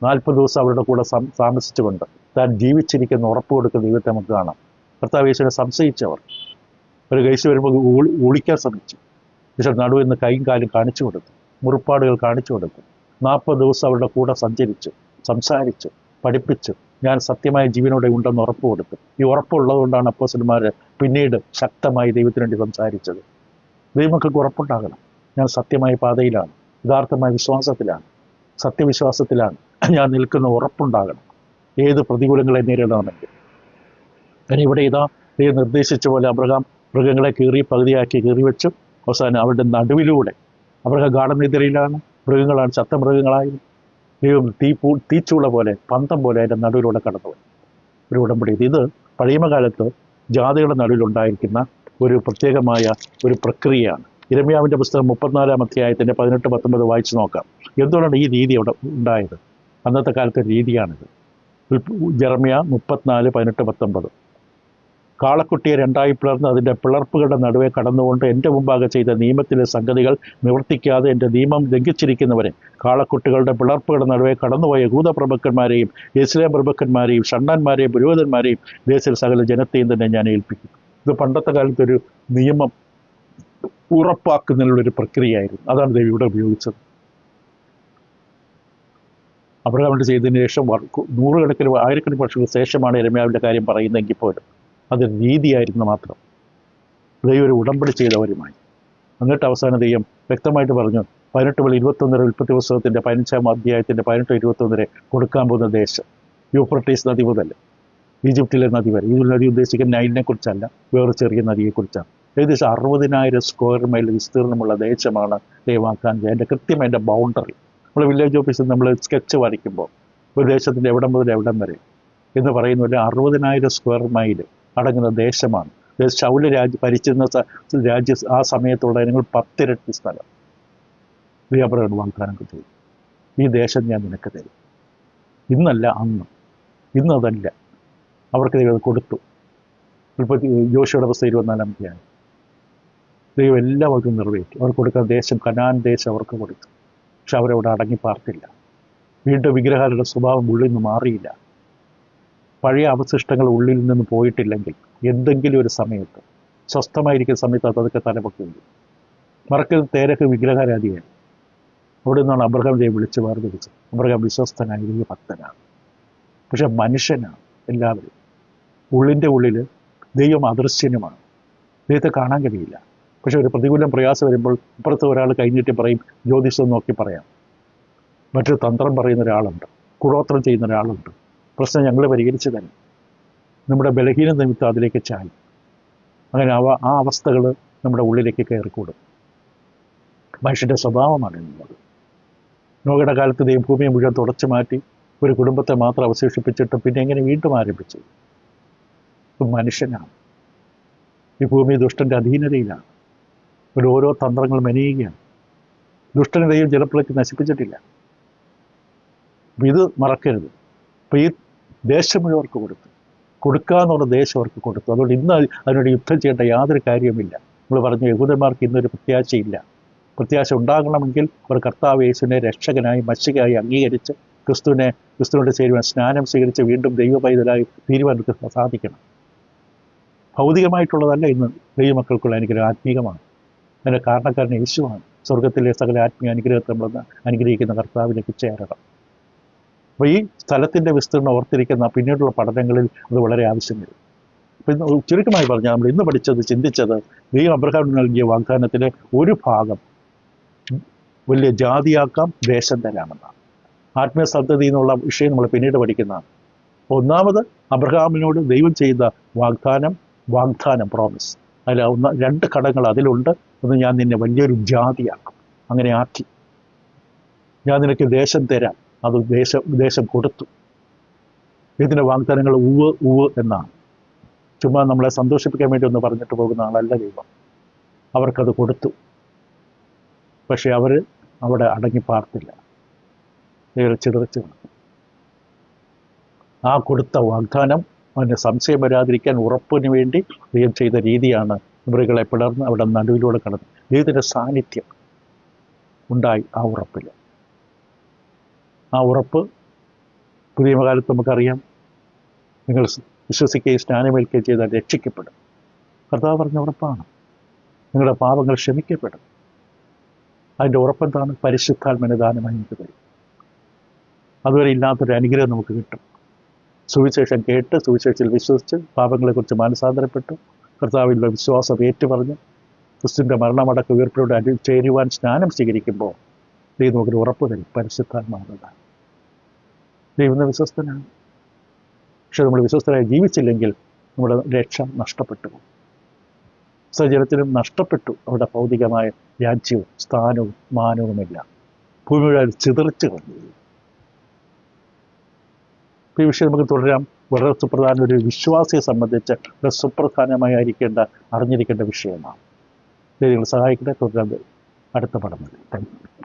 40 ദിവസം അവരുടെ കൂടെ താമസിച്ചുകൊണ്ട് താൻ ജീവിച്ചിരിക്കുന്ന ഉറപ്പ് കൊടുക്കുന്ന ദൈവത്തെ നമുക്ക് കാണാം. കർത്താവ് യേശുവിനെ സംശയിച്ചവർ ഒരു കേസ് വരുമ്പോൾ ഒളിക്കാൻ ശ്രമിച്ചു. പക്ഷേ നടുവിൽ നിന്ന് കൈയും കാലും കാണിച്ചു കൊടുത്തു, മുറിപ്പാടുകൾ കാണിച്ചു കൊടുത്തു. 40 ദിവസം അവരുടെ കൂടെ സഞ്ചരിച്ചു, സംസാരിച്ചു, പഠിപ്പിച്ചു. ഞാൻ സത്യമായ ജീവനോടെ ഉണ്ടെന്ന് ഉറപ്പ് കൊടുത്തു. ഈ ഉറപ്പുള്ളതുകൊണ്ടാണ് അപ്പോസ്തലന്മാർ പിന്നീട് ശക്തമായി ദൈവത്തിന് വേണ്ടി സംസാരിച്ചത്. ദൈവമക്കൾക്ക് ഉറപ്പുണ്ടാകണം. ഞാൻ സത്യമായ പാതയിലാണ്, യഥാർത്ഥമായ വിശ്വാസത്തിലാണ്, സത്യവിശ്വാസത്തിലാണ് ഞാൻ നിൽക്കുന്ന ഉറപ്പുണ്ടാകണം ഏത് പ്രതികൂലങ്ങളെ നേരിടണമെങ്കിൽ. അങ്ങനെ ഇവിടെ ദൈവം നിർദ്ദേശിച്ച പോലെ അബ്രഹാം മൃഗങ്ങളെ പകുതിയാക്കി കീറി വെച്ചു. അവസാനം അവരുടെ നടുവിലൂടെ അബ്രഹാം ഗാഠനിദ്രയിലാണ്, മൃഗങ്ങളാണ്, ചത്ത മൃഗങ്ങളായിരുന്നു. ദൈവം തീച്ചൂള പോലെ, പന്തം പോലെ അതിൻ്റെ നടുവിലൂടെ കടന്നുപോയി ഒരു ഉടമ്പടി. ഇത് പഴയമകാലത്ത് ജാതികളുടെ നടുവിലുണ്ടായിരിക്കുന്ന ഒരു പ്രത്യേകമായ ഒരു പ്രക്രിയയാണ്. യിരെമ്യാവിൻ്റെ പുസ്തകം 34-ാം അധ്യായത്തിൻ്റെ 18-19 വായിച്ചു നോക്കാം. എന്തുകൊണ്ടാണ് ഈ രീതി അവിടെ ഉണ്ടായത്? അന്നത്തെ കാലത്തെ രീതിയാണിത്. യിരെമ്യാ 34:18-19 കാളക്കുട്ടിയെ രണ്ടായി പിളർന്ന് അതിൻ്റെ പിളർപ്പുകളുടെ നടുവെ കടന്നുകൊണ്ട് എൻ്റെ മുമ്പാകെ ചെയ്ത നിയമത്തിലെ സംഗതികൾ നിവർത്തിക്കാതെ എൻ്റെ നിയമം ലംഘിച്ചിരിക്കുന്നവരെ കാളക്കുട്ടികളുടെ പിളർപ്പുകളുടെ നടുവെ കടന്നുപോയ യഹൂദപ്രഭുക്കന്മാരെയും യെരൂശലേം പ്രഭുക്കന്മാരെയും ഷണ്ഡന്മാരെയും പുരോഹിതന്മാരെയും ദേശത്തിൽ സകല ജനത്തെയും തന്നെ ഞാൻ ഏൽപ്പിക്കും. ഇത് പണ്ടത്തെ കാലത്തൊരു നിയമം ഉറപ്പാക്കുന്നതിനുള്ളൊരു പ്രക്രിയയായിരുന്നു. അതാണ് ദൈവം ഇവിടെ ഉപയോഗിച്ചത്. അബ്രഹാം ചെയ്തതിന് ശേഷം നൂറുകണക്കിന് ആയിരക്കണക്കിന് വർഷങ്ങൾക്ക് ശേഷമാണ് യിരെമ്യാവിൻ്റെ കാര്യം പറയുന്നതെങ്കിൽ പോലും അതൊരു രീതിയായിരുന്നു മാത്രം. ദൈവം ഒരു ഉടമ്പടി ചെയ്തവരുമായി. എന്നിട്ട് അവസാന ദൈവം വ്യക്തമായിട്ട് പറഞ്ഞു 18 മുതൽ 21 ഉൽപ്പത്തി പുസ്തകത്തിൻ്റെ 15-ാം അധ്യായത്തിൻ്റെ 18-21 കൊടുക്കാൻ പോകുന്ന ദേശം യൂഫ്രട്ടീസ് നദി മുതൽ ഈജിപ്തിലെ നദി വരെ. ഈ നദി ഉദ്ദേശിക്കുന്ന നൈലിനെ കുറിച്ചല്ല, വേറെ ചെറിയ നദിയെക്കുറിച്ചാണ്. ഏകദേശം 60,000 സ്ക്വയർ മൈൽ വിസ്തീർണമുള്ള ദേശമാണ് ദൈവമാക്കാൻ. അതിൻ്റെ കൃത്യം അതിൻ്റെ ബൗണ്ടറി നമ്മൾ വില്ലേജ് ഓഫീസിൽ നമ്മൾ സ്കെച്ച് വരയ്ക്കുമ്പോൾ ഒരു ദേശത്തിൻ്റെ എവിടം മുതൽ എവിടം വരെ എന്ന് പറയുന്നത് 60,000 സ്ക്വയർ മൈൽ അടങ്ങുന്ന ദേശമാണ്. ശൗല ഭരിച്ചിരുന്ന രാജ്യം ആ സമയത്തുള്ള നിങ്ങൾ 10 ഇരട്ടി സ്ഥലം അബ്രഹാം വാഗ്ദാനം ചെയ്തു. ഈ ദേശം ഞാൻ നിനക്ക് തരും. ഇന്നല്ല, അന്ന്. ഇന്നതല്ല, അവർക്ക് ദൈവം കൊടുത്തു. യോശുവയുടെ പുസ്തകം 24-ാം അധ്യായം ദൈവം എല്ലാവർക്കും നിറവേറ്റി. അവർക്ക് കൊടുക്കുന്ന ദേശം കനാൻ ദേശം അവർക്ക് കൊടുത്തു. പക്ഷെ അവരവിടെ അടങ്ങി പാർത്തില്ല. വീണ്ടും വിഗ്രഹാരുടെ സ്വഭാവം ഉള്ളിൽ നിന്ന് മാറിയില്ല. പഴയ അവശിഷ്ടങ്ങൾ ഉള്ളിൽ നിന്ന് പോയിട്ടില്ലെങ്കിൽ എന്തെങ്കിലും ഒരു സമയത്ത്, സ്വസ്ഥമായിരിക്കുന്ന സമയത്ത് അതൊക്കെ തലപൊക്കുണ്ട്. മറക്കരുത്, തേരക്ക് വിഗ്രഹാരാധിയാണ്. അവിടെ നിന്നാണ് അബ്രഹാം ദൈവം വിളിച്ച് വേർതിരിച്ചത്. അബ്രഹാം വിശ്വസ്തനായ ഭക്തനാണ്. പക്ഷെ മനുഷ്യനാണ് എല്ലാവരും. ഉള്ളിൻ്റെ ഉള്ളിൽ ദൈവം അദൃശ്യനുമാണ്. ദൈവത്തെ കാണാൻ കഴിയില്ല. പക്ഷെ ഒരു പ്രതികൂലം പ്രയാസം വരുമ്പോൾ ഇപ്പുറത്ത് ഒരാൾ കഴിഞ്ഞിട്ട് പറയും, ജ്യോതിഷം നോക്കി പറയാം. മറ്റൊരു തന്ത്രം പറയുന്ന ഒരാളുണ്ട്, കൂടോത്രം ചെയ്യുന്ന ഒരാളുണ്ട്. പ്രശ്നം ഞങ്ങൾ പരിഹരിച്ച് തന്നെ. നമ്മുടെ ബലഹീന നിമിത്തം അതിലേക്ക് ചായി. അങ്ങനെ ആ അവസ്ഥകൾ നമ്മുടെ ഉള്ളിലേക്ക് കയറിക്കൂടും. മനുഷ്യൻ്റെ സ്വഭാവമാണ് എന്നുള്ളത്. നോഹയുടെ കാലത്ത് ദൈവം ഭൂമിയെ മുഴുവൻ തുടച്ചു മാറ്റി ഒരു കുടുംബത്തെ മാത്രം അവശേഷിപ്പിച്ചിട്ട് പിന്നെ എങ്ങനെ വീണ്ടും ആരംഭിച്ചു? മനുഷ്യനാണ്. ഈ ഭൂമി ദുഷ്ടൻ്റെ അധീനതയിലാണ്. ഓരോ തന്ത്രങ്ങൾ മെനയുകയാണ്. ദുഷ്ടനെ ദൈവം ജലപ്രളയത്തിൽ നശിപ്പിച്ചിട്ടില്ല. അപ്പം ഇത് മറക്കരുത്. അപ്പം ഈ ദേശം മുഴുവൻ അവർക്ക് കൊടുക്കാമെന്നുള്ള ദേശം അവർക്ക് കൊടുത്തു. അതുകൊണ്ട് ഇന്ന് അതിനോട് യുദ്ധം ചെയ്യേണ്ട യാതൊരു കാര്യവുമില്ല. നമ്മൾ പറഞ്ഞു യഹൂദന്മാർക്ക് ഇന്നൊരു പ്രത്യാശയില്ല. പ്രത്യാശ ഉണ്ടാകണമെങ്കിൽ അവർ കർത്താവ് യേശുവിനെ രക്ഷകനായി മഷികയായി അംഗീകരിച്ച് ക്രിസ്തുവിൻ്റെ ചേരുവാൻ സ്നാനം സ്വീകരിച്ച് വീണ്ടും ദൈവ പൈതലായി തീരുവാൻ സാധിക്കണം. ഭൗതികമായിട്ടുള്ളതല്ല ഇന്ന് ദൈവമക്കൾക്കുള്ള അനുഗ്രഹം, ആത്മീകമാണ്. അതിൻ്റെ കാരണക്കാരൻ യേശുവാണ്. സ്വർഗത്തിലെ സകല ആത്മീയ അനുഗ്രഹത്തെ നമ്മൾ അനുഗ്രഹിക്കുന്ന കർത്താവിലേക്ക് ചേരണം. അപ്പോൾ ഈ സ്ഥലത്തിൻ്റെ വിസ്തീർണം ഓർത്തിരിക്കുന്ന പിന്നീടുള്ള പഠനങ്ങളിൽ അത് വളരെ ആവശ്യം വരും. അപ്പം ഇന്ന് ചുരുക്കമായി പറഞ്ഞാൽ നമ്മൾ ഇന്ന് പഠിച്ചത് ചിന്തിച്ചത് ദൈവം അബ്രഹാമിന് നൽകിയ വാഗ്ദാനത്തിലെ ഒരു ഭാഗം വലിയ ജാതിയാക്കാം, ദേശം തരാമെന്നാണ്. ആത്മീയ സന്തതി എന്നുള്ള വിഷയം നമ്മൾ പിന്നീട് പഠിക്കുന്നതാണ്. ഒന്നാമത് അബ്രഹാമിനോട് ദൈവം ചെയ്ത വാഗ്ദാനം പ്രോമിസ്. അതിൽ രണ്ട് ഘടകങ്ങൾ അതിലുണ്ട്. ഒന്ന്, ഞാൻ നിന്നെ വലിയൊരു ജാതിയാക്കും, അങ്ങനെ ആക്കി. ഞാൻ നിനക്ക് ദേശം തരാം, അത് ദേശം കൊടുത്തു. ഇതിൻ്റെ വാഗ്ദാനങ്ങൾ ഉവ് എന്നാണ്. ചുമ്മാ നമ്മളെ സന്തോഷിപ്പിക്കാൻ വേണ്ടി ഒന്ന് പറഞ്ഞിട്ട് പോകുന്ന ആളല്ല ദൈവം. അവർക്കത് കൊടുത്തു. പക്ഷെ അവർ അവിടെ അടങ്ങി പാർത്തില്ല. ചിതറിച്ചു. ആ കൊടുത്ത വാഗ്ദാനം അവന് സംശയം വരാതിരിക്കാൻ ഉറപ്പിന് വേണ്ടി ദൈവം ചെയ്ത രീതിയാണ് ഇവരുകളെ പിളർന്ന് അവിടെ നടുവിലൂടെ കടന്നു. ദൈവത്തിൻ്റെ സാന്നിധ്യം ഉണ്ടായി ആ ഉറപ്പിൽ. ആ ഉറപ്പ് പുതിയ കാലത്ത് നമുക്കറിയാം. നിങ്ങൾ വിശ്വസിക്കുകയും സ്നാനമേൽക്കുകയും ചെയ്താൽ രക്ഷിക്കപ്പെടും. കർത്താവ് പറഞ്ഞ ഉറപ്പാണ്. നിങ്ങളുടെ പാപങ്ങൾ ക്ഷമിക്കപ്പെടും. അതിൻ്റെ ഉറപ്പെന്താണ്? പരിശുദ്ധാത്മന ദാനമായി നമുക്ക് തരും. അതുവരെ ഇല്ലാത്തൊരു അനുഗ്രഹം നമുക്ക് കിട്ടും. സുവിശേഷം കേട്ട് സുവിശേഷത്തിൽ വിശ്വസിച്ച് പാപങ്ങളെക്കുറിച്ച് മാനസാന്തരപ്പെട്ടു കർത്താവിലുള്ള വിശ്വാസം ഏറ്റുപറഞ്ഞ് ക്രിസ്തുവിൻ്റെ മരണമടക്ക ഉയർപ്പിലൂടെ ചേരുവാൻ സ്നാനം സ്വീകരിക്കുമ്പോൾ ദൈവം നമുക്കൊരു ഉറപ്പ് തരും. പരിശുദ്ധാത്മാവാണ്. ദൈവം വിശ്വസ്തനാണ്. പക്ഷെ നമ്മൾ വിശ്വസ്തരായി ജീവിച്ചില്ലെങ്കിൽ നമ്മുടെ രക്ഷ നഷ്ടപ്പെട്ടു പോകും. സജലത്തിനും നഷ്ടപ്പെട്ടു അവരുടെ ഭൗതികമായ രാജ്യവും സ്ഥാനവും മാനവുമെല്ലാം. ഭൂമിയുടെ ചിതറിച്ച് കളഞ്ഞു. ഈ വിഷയം നമുക്ക് തുടരാം. വളരെ സുപ്രധാന ഒരു വിശ്വാസിയെ സംബന്ധിച്ച് വളരെ സുപ്രധാനമായി അറിഞ്ഞിരിക്കേണ്ട വിഷയമാണ്. നിങ്ങൾ സഹായിക്കട്ടെ. തുടരാൻ അടുത്ത പഠനം. Thank you.